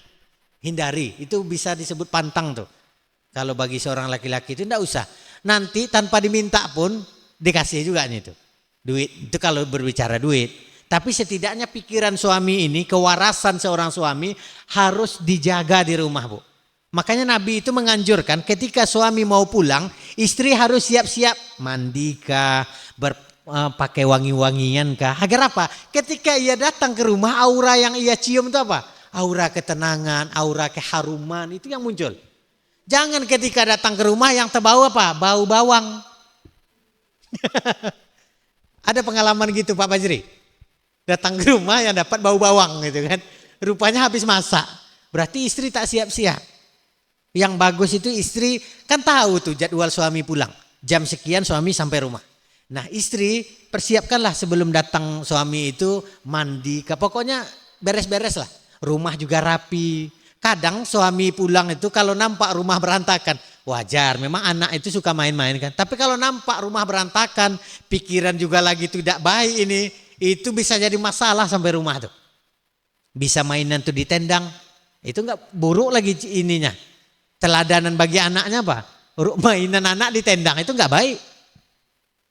B: Hindari. Itu bisa disebut pantang tuh. Kalau bagi seorang laki-laki itu enggak usah. Nanti tanpa diminta pun dikasih juga nih itu. Duit. Itu kalau berbicara duit. Tapi setidaknya pikiran suami ini, kewarasan seorang suami harus dijaga di rumah Bu. Makanya Nabi itu menganjurkan ketika suami mau pulang, istri harus siap-siap mandi kah, pakai wangi-wangian kah. Agar apa? Ketika ia datang ke rumah, aura yang ia cium itu apa? Aura ketenangan, aura keharuman, itu yang muncul. Jangan ketika datang ke rumah yang terbau apa? Bau bawang. Ada pengalaman gitu Pak Fajri? Datang ke rumah yang dapat bau bawang gitu kan. Rupanya habis masak. Berarti istri tak siap-siap. Yang bagus itu istri kan tahu tuh jadwal suami pulang. Jam sekian suami sampai rumah. Nah istri persiapkanlah sebelum datang suami itu mandi. Pokoknya beres-beres lah. Rumah juga rapi. Kadang suami pulang itu kalau nampak rumah berantakan. Wajar memang anak itu suka main-main kan. Tapi kalau nampak rumah berantakan. Pikiran juga lagi tidak baik ini. Itu bisa jadi masalah sampai rumah tuh. Bisa mainan tuh ditendang. Itu enggak buruk lagi ininya. Teladanan bagi anaknya apa? Mainan anak ditendang itu enggak baik.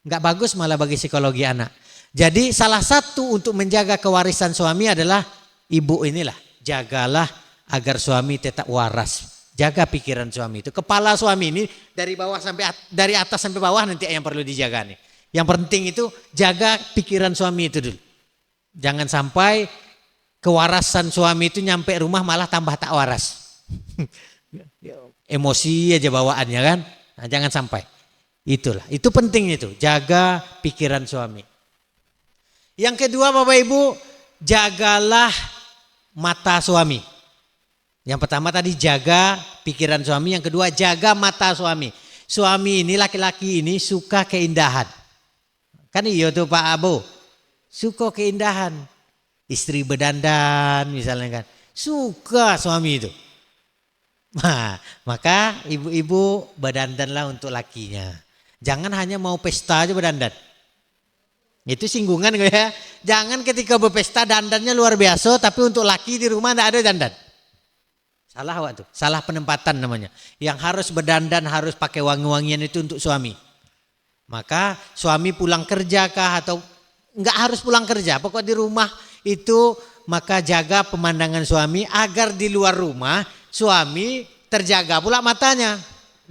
B: Enggak bagus malah bagi psikologi anak. Jadi salah satu untuk menjaga kewarisan suami adalah ibu inilah. Jagalah agar suami tetap waras. Jaga pikiran suami itu. Kepala suami ini dari bawah sampai dari atas sampai bawah nanti yang perlu dijaga nih. Yang penting itu jaga pikiran suami itu dulu. Jangan sampai kewarasan suami itu nyampe rumah malah tambah tak waras. Emosi aja bawaannya kan. Nah, jangan sampai. Itulah. Itu penting itu. Jaga pikiran suami. Yang kedua Bapak Ibu, jagalah mata suami. Yang pertama tadi jaga pikiran suami. Yang kedua jaga mata suami. Suami ini laki-laki ini suka keindahan. Kan iya tuh Pak Abu, suka keindahan. Istri berdandan misalnya kan. Suka suami itu. Nah, maka ibu-ibu berdandanlah untuk lakinya. Jangan hanya mau pesta aja berdandan. Itu singgungan ya. Jangan ketika berpesta dandannya luar biasa tapi untuk laki di rumah tidak ada dandan. Salah waktu, salah penempatan namanya. Yang harus berdandan, harus pakai wangi-wangian itu untuk suami. Maka suami pulang kerja kah atau enggak harus pulang kerja, pokok di rumah itu maka jaga pemandangan suami agar di luar rumah suami terjaga pula matanya.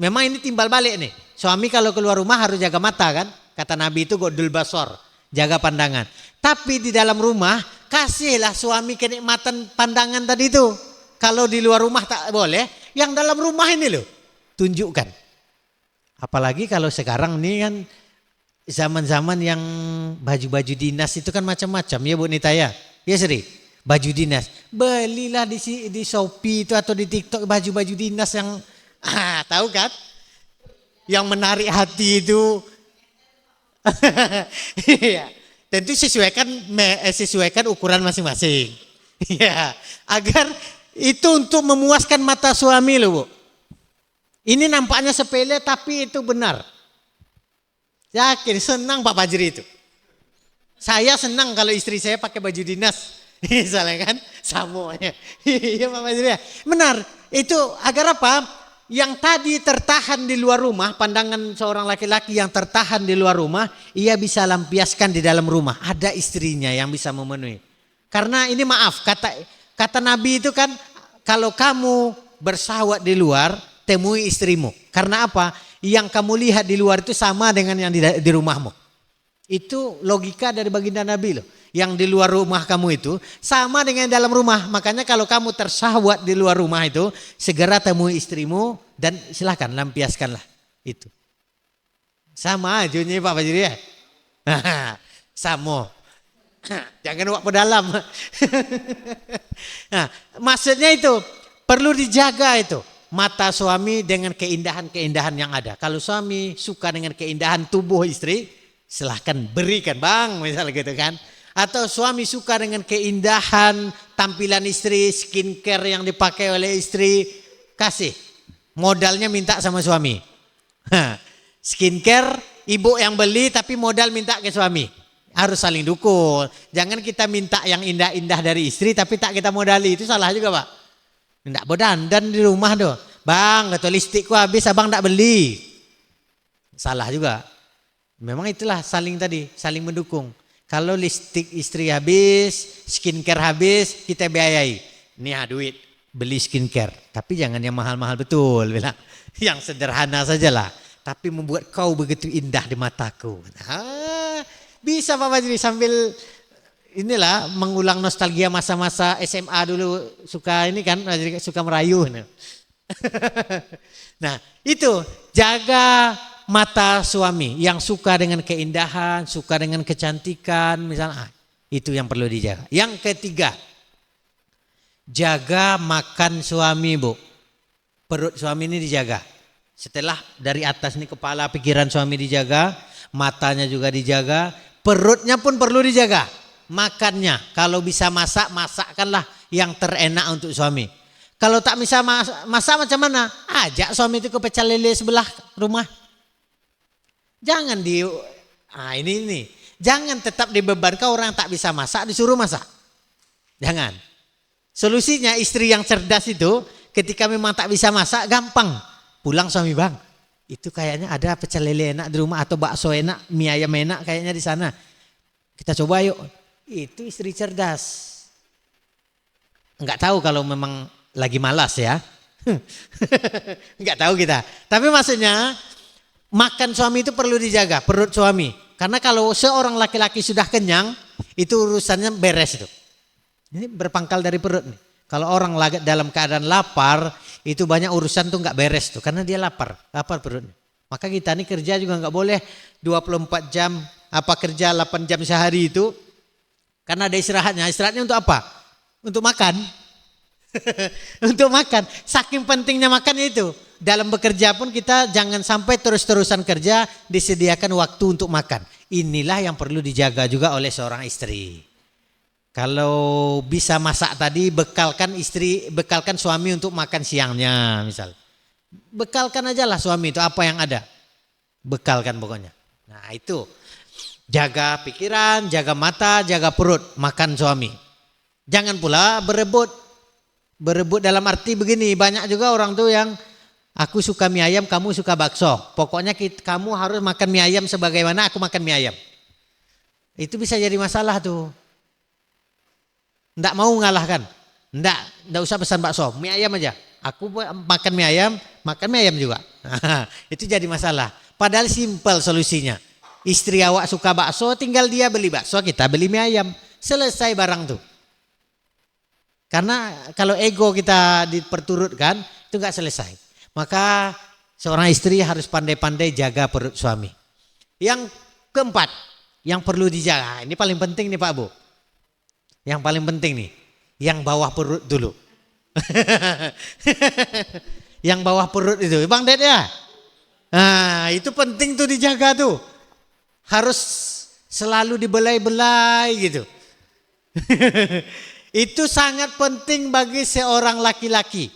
B: Memang ini timbal balik nih. Suami kalau keluar rumah harus jaga mata kan? Kata Nabi itu godul basor, jaga pandangan. Tapi di dalam rumah kasihlah suami kenikmatan pandangan tadi itu. Kalau di luar rumah tak boleh, yang dalam rumah ini loh tunjukkan. Apalagi kalau sekarang ini kan zaman-zaman yang baju-baju dinas itu kan macam-macam ya Bu Nita ya. Ya Sri, baju dinas. Belilah di Shopee itu atau di TikTok baju-baju dinas yang tahu kan? Yang menarik hati itu. Iya. Tentu sesuaikan ukuran masing-masing. Ya, agar itu untuk memuaskan mata suami loh Bu. Ini nampaknya sepele tapi itu benar. Yakin senang Pak Fajri itu. Saya senang kalau istri saya pakai baju dinas. Misalnya kan samonya. Iya Pak Fajri ya. Benar. Itu agar apa? Yang tadi tertahan di luar rumah, pandangan seorang laki-laki yang tertahan di luar rumah, ia bisa lampiaskan di dalam rumah. Ada istrinya yang bisa memenuhi. Karena ini maaf, kata Nabi itu kan, kalau kamu bersahwat di luar, temui istrimu. Karena apa? Yang kamu lihat di luar itu sama dengan yang di rumahmu. Itu logika dari baginda Nabi loh. Yang di luar rumah kamu itu sama dengan dalam rumah. Makanya kalau kamu tersahwat di luar rumah itu, segera temui istrimu dan silakan lampiaskanlah itu. Sama aja nih Pak Fajri ya. Sama. Jangan wak pedalam. Nah, maksudnya itu perlu dijaga itu. Mata suami dengan keindahan-keindahan yang ada. Kalau suami suka dengan keindahan tubuh istri, silahkan berikan bang misalnya gitu kan. Atau suami suka dengan keindahan tampilan istri, skincare yang dipakai oleh istri, kasih. Modalnya minta sama suami. Skincare ibu yang beli tapi modal minta ke suami. Harus saling dukung. Jangan kita minta yang indah-indah dari istri tapi tak kita modali. Itu salah juga Pak. Tidak berdandan di rumah doh. Bang, atau listikku habis abang tak beli. Salah juga. Memang itulah saling mendukung. Kalau listrik istri habis, skincare habis, kita biayai. Nih duit, beli skincare. Tapi jangan yang mahal-mahal betul. Bilang. Yang sederhana sajalah. Tapi membuat kau begitu indah di mataku. Bisa Pak Fajri sambil inilah mengulang nostalgia masa-masa SMA dulu. Suka ini kan, suka merayu. Nah itu jaga mata suami yang suka dengan keindahan, suka dengan kecantikan misalnya, itu yang perlu dijaga. Yang ketiga, jaga makan suami Bu. Perut suami ini dijaga. Setelah dari atas ini kepala pikiran suami dijaga, matanya juga dijaga, perutnya pun perlu dijaga. Makannya, kalau bisa masak, masakkanlah yang terenak untuk suami. Kalau tak bisa masak macam mana? Ajak suami itu ke pecel lele sebelah rumah. Jangan ini jangan tetap dibebankan orang tak bisa masak disuruh masak. Jangan. Solusinya istri yang cerdas itu ketika memang tak bisa masak gampang. Pulang suami bang. Itu kayaknya ada pecel lele enak di rumah atau bakso enak, mie ayam enak kayaknya di sana. Kita coba yuk. Itu istri cerdas. Enggak tahu kalau memang lagi malas ya. Enggak tahu kita. Tapi maksudnya makan suami itu perlu dijaga, perut suami. Karena kalau seorang laki-laki sudah kenyang, itu urusannya beres itu. Ini berpangkal dari perut nih. Kalau orang dalam keadaan lapar, itu banyak urusan tuh nggak beres tuh. Karena dia lapar perutnya. Maka kita nih kerja juga nggak boleh 24 jam, kerja 8 jam sehari itu. Karena ada istirahatnya. Istirahatnya untuk apa? Untuk makan. Untuk makan. Saking pentingnya makan itu. Dalam bekerja pun kita jangan sampai terus-terusan kerja, disediakan waktu untuk makan. Inilah yang perlu dijaga juga oleh seorang istri. Kalau bisa masak tadi, bekalkan suami untuk makan siangnya misal. Bekalkan aja lah suami itu apa yang ada. Bekalkan pokoknya. Nah itu, jaga pikiran, jaga mata, jaga perut, makan suami. Jangan pula berebut. Berebut dalam arti begini, banyak juga orang tuh yang aku suka mie ayam, kamu suka bakso. Pokoknya kamu harus makan mie ayam sebagaimana aku makan mie ayam. Itu bisa jadi masalah tuh. Nggak mau ngalahkan. Nggak usah pesan bakso, mie ayam aja. Aku makan mie ayam juga. Itu jadi masalah. Padahal simpel solusinya. Istri awak suka bakso, tinggal dia beli bakso, kita beli mie ayam. Selesai barang tuh. Karena kalau ego kita diperturutkan, itu nggak selesai. Maka seorang istri harus pandai-pandai jaga perut suami. Yang keempat, yang perlu dijaga, ini paling penting nih Pak Bu. Yang paling penting nih, yang bawah perut dulu. Yang bawah perut itu, Bang Ded ya. Nah, itu penting tuh dijaga tuh. Harus selalu dibelai-belai gitu. Itu sangat penting bagi seorang laki-laki.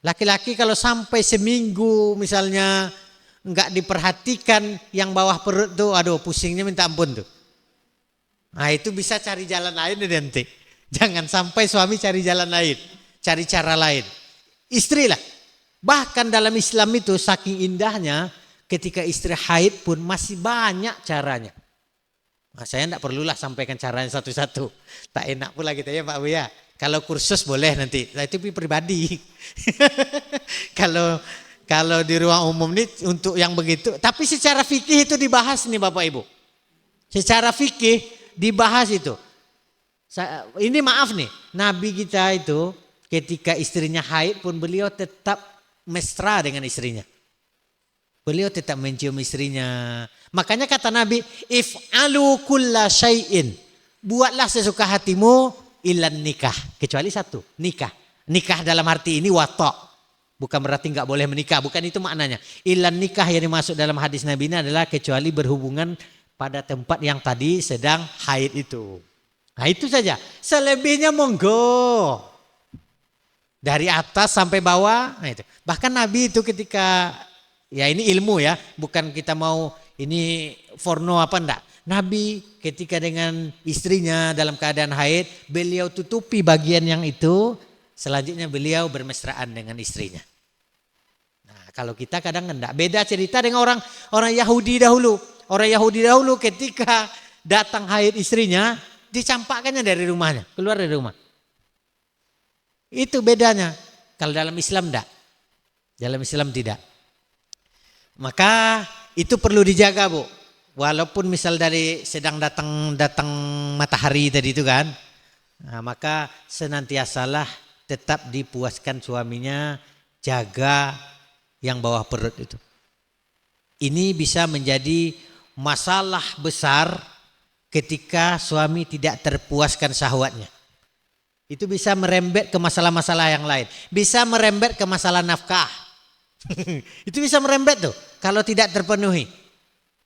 B: Laki-laki kalau sampai seminggu misalnya nggak diperhatikan yang bawah perut tuh, aduh pusingnya minta ampun tuh. Nah itu bisa cari jalan lain nanti. Jangan sampai suami cari jalan lain, cari cara lain. Istri lah. Bahkan dalam Islam itu saking indahnya ketika istri haid pun masih banyak caranya. Nah, saya enggak perlulah sampaikan caranya satu-satu. Tak enak pula kita ya Pak Bu ya. Kalau kursus boleh nanti. Nah, itu pribadi. Kalau di ruang umum nih untuk yang begitu. Tapi secara fikih itu dibahas nih Bapak Ibu. Secara fikih dibahas itu. Ini maaf nih. Nabi kita itu ketika istrinya haid pun beliau tetap mesra dengan istrinya. Beliau tetap mencium istrinya. Makanya kata Nabi, if'alu kulla syai'in. Buatlah sesuka hatimu ilan nikah. Kecuali satu, nikah. Nikah dalam arti ini watok. Bukan berarti enggak boleh menikah, bukan itu maknanya. Ilan nikah yang dimaksud dalam hadis Nabi ini adalah kecuali berhubungan pada tempat yang tadi sedang haid itu. Nah itu saja. Selebihnya monggo. Dari atas sampai bawah. Nah itu. Bahkan Nabi itu ketika, ya ini ilmu ya, bukan kita mau ini forno apa enggak. Nabi ketika dengan istrinya dalam keadaan haid, beliau tutupi bagian yang itu, selanjutnya beliau bermesraan dengan istrinya. Nah kalau kita kadang enggak, beda cerita dengan orang Yahudi dahulu. Orang Yahudi dahulu ketika datang haid istrinya, dicampakkannya dari rumahnya, keluar dari rumah. Itu bedanya. Kalau dalam Islam enggak. Dalam Islam tidak. Maka itu perlu dijaga Bu. Walaupun misal dari sedang datang matahari tadi itu kan. Nah, maka senantiasalah tetap dipuaskan suaminya, jaga yang bawah perut itu. Ini bisa menjadi masalah besar ketika suami tidak terpuaskan syahwatnya. Itu bisa merembet ke masalah-masalah yang lain. Bisa merembet ke masalah nafkah. Itu bisa merembet tuh kalau tidak terpenuhi.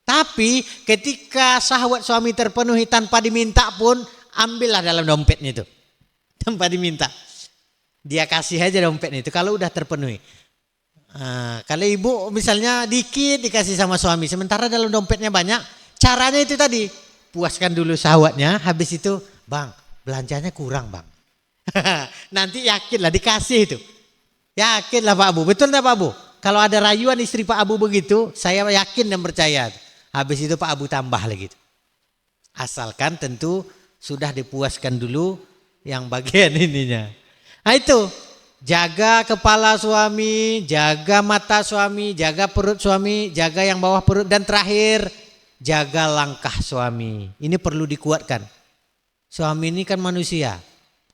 B: Tapi ketika syahwat suami terpenuhi tanpa diminta pun, ambillah dalam dompetnya itu. Tanpa diminta. Dia kasih aja dompetnya itu kalau udah terpenuhi. Nah, kalau ibu misalnya dikit dikasih sama suami, sementara dalam dompetnya banyak, caranya itu tadi. Puaskan dulu syahwatnya, habis itu bang belanjanya kurang bang. Nanti yakinlah dikasih itu. Yakinlah Pak Abu, betul enggak Pak Abu? Kalau ada rayuan istri Pak Abu begitu, saya yakin dan percaya. Habis itu Pak Abu tambah lagi. Asalkan tentu sudah dipuaskan dulu yang bagian ininya. Nah itu, jaga kepala suami, jaga mata suami, jaga perut suami, jaga yang bawah perut. Dan terakhir, jaga langkah suami. Ini perlu dikuatkan. Suami ini kan manusia.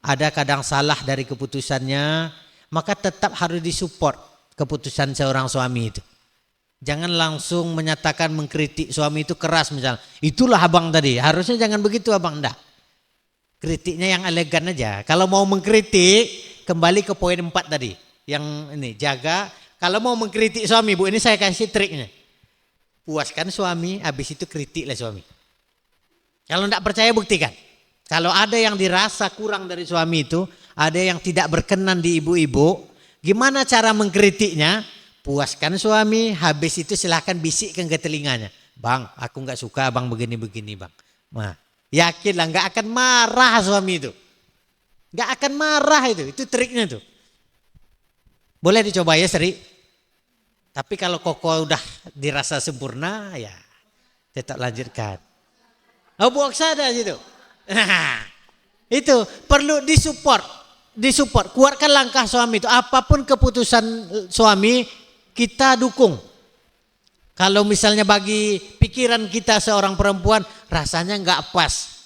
B: Ada kadang salah dari keputusannya, maka tetap harus disupport keputusan seorang suami itu. Jangan langsung menyatakan mengkritik suami itu keras misalnya. Itulah abang tadi, harusnya jangan begitu abang, enggak. Kritiknya yang elegan aja. Kalau mau mengkritik, kembali ke poin 4 tadi. Yang ini, jaga. Kalau mau mengkritik suami, Bu, ini saya kasih triknya. Puaskan suami, habis itu kritiklah suami. Kalau enggak percaya buktikan. Kalau ada yang dirasa kurang dari suami itu, ada yang tidak berkenan di ibu-ibu, gimana cara mengkritiknya? Puaskan suami, habis itu silahkan bisikkan ke telinganya. Bang, aku nggak suka bang begini-begini bang. Nah, yakinlah nggak akan marah suami itu. Nggak akan marah itu triknya tuh. Boleh dicoba ya Sri. Tapi kalau Koko udah dirasa sempurna ya tetap lanjutkan. Oh Bu Oksada gitu. Nah, itu perlu disupport. Kuatkan langkah suami itu. Apapun keputusan suami kita dukung. Kalau misalnya bagi pikiran kita seorang perempuan rasanya nggak pas,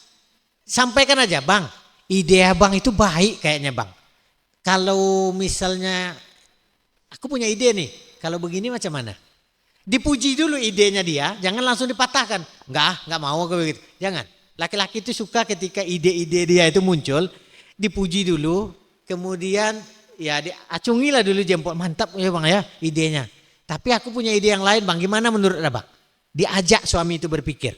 B: sampaikan aja, Bang, ide Abang itu baik kayaknya Bang. Kalau misalnya aku punya ide nih, kalau begini macam mana? Dipuji dulu idenya dia, jangan langsung dipatahkan. Nggak mau aku begitu. Jangan. Laki-laki itu suka ketika ide-ide dia itu muncul, dipuji dulu, kemudian ya diacungilah dulu jempol, mantap ya Bang ya idenya. Tapi aku punya ide yang lain Bang, gimana menurut Abang? Diajak suami itu berpikir.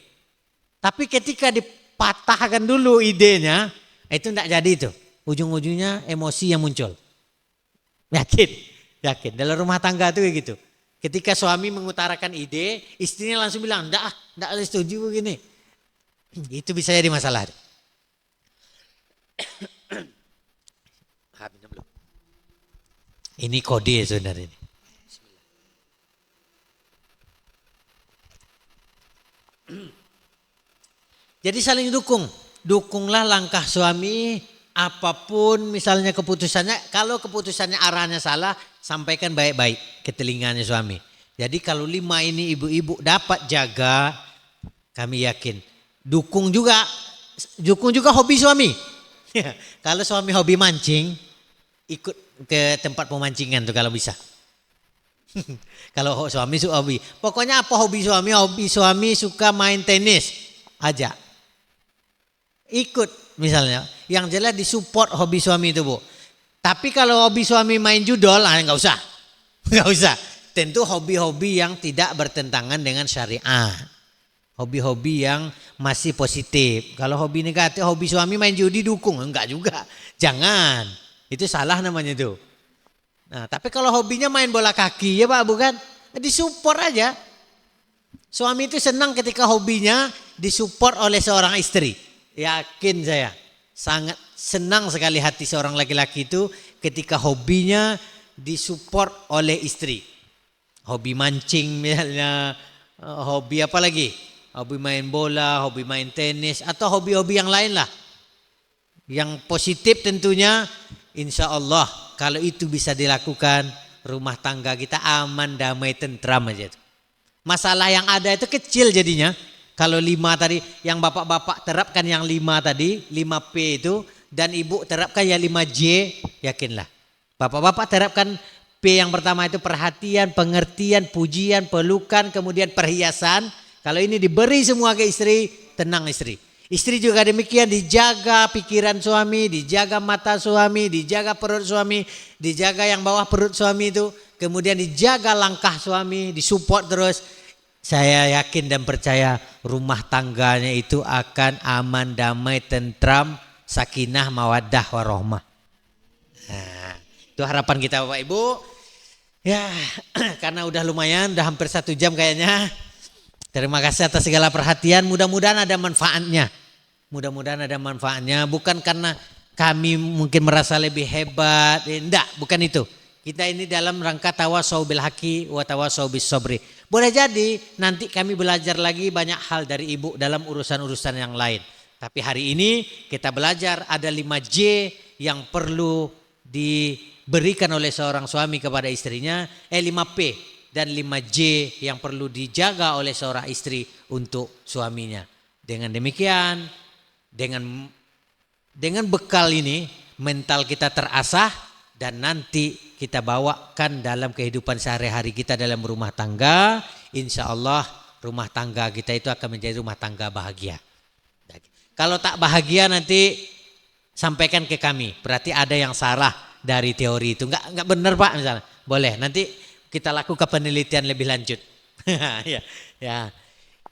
B: Tapi ketika dipatahkan dulu idenya, itu enggak jadi itu. Ujung-ujungnya emosi yang muncul. Yakin. Dalam rumah tangga itu kayak gitu. Ketika suami mengutarakan ide, istrinya langsung bilang, enggak setuju begini. Itu bisa jadi masalah. Ini kode sebenarnya ini. Jadi saling dukung. Dukunglah langkah suami apapun misalnya keputusannya. Kalau keputusannya arahnya salah, sampaikan baik-baik ke telinganya suami. Jadi kalau 5 ini ibu-ibu dapat jaga, kami yakin. Dukung juga hobi suami. Kalau suami hobi mancing, ikut ke tempat pemancingan tuh kalau bisa. Kalau suami suka hobi. Pokoknya apa hobi suami? Hobi suami suka main tenis aja. Ikut misalnya. Yang jelas disupport hobi suami itu Bu. Tapi kalau hobi suami main judol, nggak usah. Nggak usah. Tentu hobi-hobi yang tidak bertentangan dengan syariat. Hobi-hobi yang masih positif. Kalau hobi negatif, hobi suami main judi dukung. Enggak juga. Jangan. Itu salah namanya itu. Nah, tapi kalau hobinya main bola kaki ya Pak bukan? Disupport aja. Suami itu senang ketika hobinya disupport oleh seorang istri. Yakin saya. Sangat senang sekali hati seorang laki-laki itu ketika hobinya disupport oleh istri. Hobi mancing misalnya, hobi apa lagi? Hobi main bola, hobi main tenis atau hobi-hobi yang lain lah. Yang positif tentunya insya Allah kalau itu bisa dilakukan rumah tangga kita aman, damai, tentram aja. Masalah yang ada itu kecil jadinya. Kalau 5 tadi yang bapak-bapak terapkan yang 5 tadi, 5P itu dan ibu terapkan yang 5J, yakinlah. Bapak-bapak terapkan P yang pertama itu perhatian, pengertian, pujian, pelukan, kemudian perhiasan. Kalau ini diberi semua ke istri, tenang istri. Istri juga demikian, dijaga pikiran suami, dijaga mata suami, dijaga perut suami, dijaga yang bawah perut suami itu. Kemudian dijaga langkah suami, disupport terus. Saya yakin dan percaya rumah tangganya itu akan aman, damai, tentram, sakinah, mawaddah, warohmah. Nah, itu harapan kita Bapak Ibu. Ya, karena udah lumayan, udah hampir 1 jam kayaknya. Terima kasih atas segala perhatian. Mudah-mudahan ada manfaatnya. Mudah-mudahan ada manfaatnya. Bukan karena kami mungkin merasa lebih hebat. Enggak, bukan itu. Kita ini dalam rangka tawasau bil haqi wa tawasau bis sabri. Boleh jadi nanti kami belajar lagi banyak hal dari ibu dalam urusan-urusan yang lain. Tapi hari ini kita belajar ada 5J yang perlu diberikan oleh seorang suami kepada istrinya. 5P dan 5J yang perlu dijaga oleh seorang istri untuk suaminya. Dengan demikian, dengan bekal ini mental kita terasah dan nanti kita bawakan dalam kehidupan sehari-hari kita dalam rumah tangga. Insya Allah rumah tangga kita itu akan menjadi rumah tangga bahagia. Kalau tak bahagia nanti sampaikan ke kami. Berarti ada yang salah dari teori itu. Enggak benar Pak misalnya. Boleh nanti kita lakukan penelitian lebih lanjut. ya.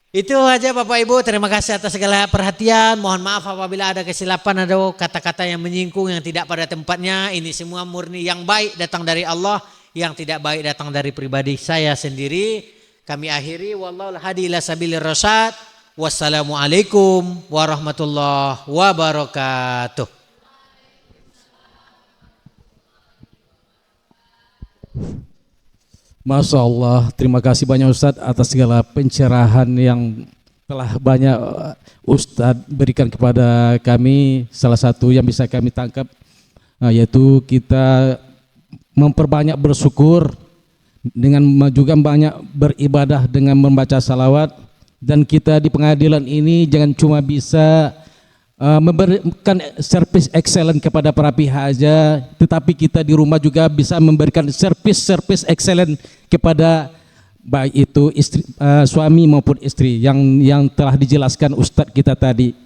B: Itu aja Bapak Ibu, terima kasih atas segala perhatian. Mohon maaf apabila ada kesilapan, ada kata-kata yang menyinggung yang tidak pada tempatnya. Ini semua murni yang baik datang dari Allah, yang tidak baik datang dari pribadi saya sendiri. Kami akhiri wallahu hadi ila sabilir rasyad. Wassalamualaikum warahmatullahi wabarakatuh.
A: Masya Allah, terima kasih banyak Ustadz atas segala pencerahan yang telah banyak Ustadz berikan kepada kami. Salah satu yang bisa kami tangkap yaitu kita memperbanyak bersyukur dengan juga banyak beribadah dengan membaca salawat, dan kita di pengadilan ini jangan cuma bisa memberikan servis excellent kepada para pihak aja, tetapi kita di rumah juga bisa memberikan servis excellent kepada baik itu istri, suami maupun istri yang telah dijelaskan Ustadz kita tadi.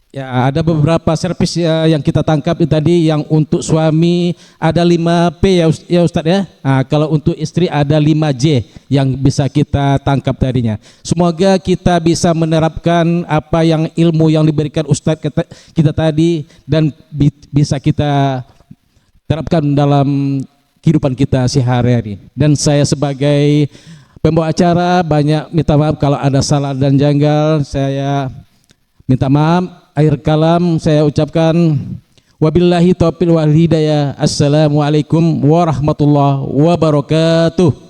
A: Ya, ada beberapa servis yang kita tangkap tadi. Yang untuk suami ada 5P ya Ustadz ya. Nah, kalau untuk istri ada 5J yang bisa kita tangkap tadinya. Semoga kita bisa menerapkan apa yang ilmu yang diberikan Ustadz kita tadi dan bisa kita terapkan dalam kehidupan kita sehari-hari. Dan saya sebagai pembawa acara banyak minta maaf kalau ada salah dan janggal. Saya minta maaf. Akhir kalam saya ucapkan wabillahi taufiq wal hidayah. Assalamualaikum warahmatullahi wabarakatuh.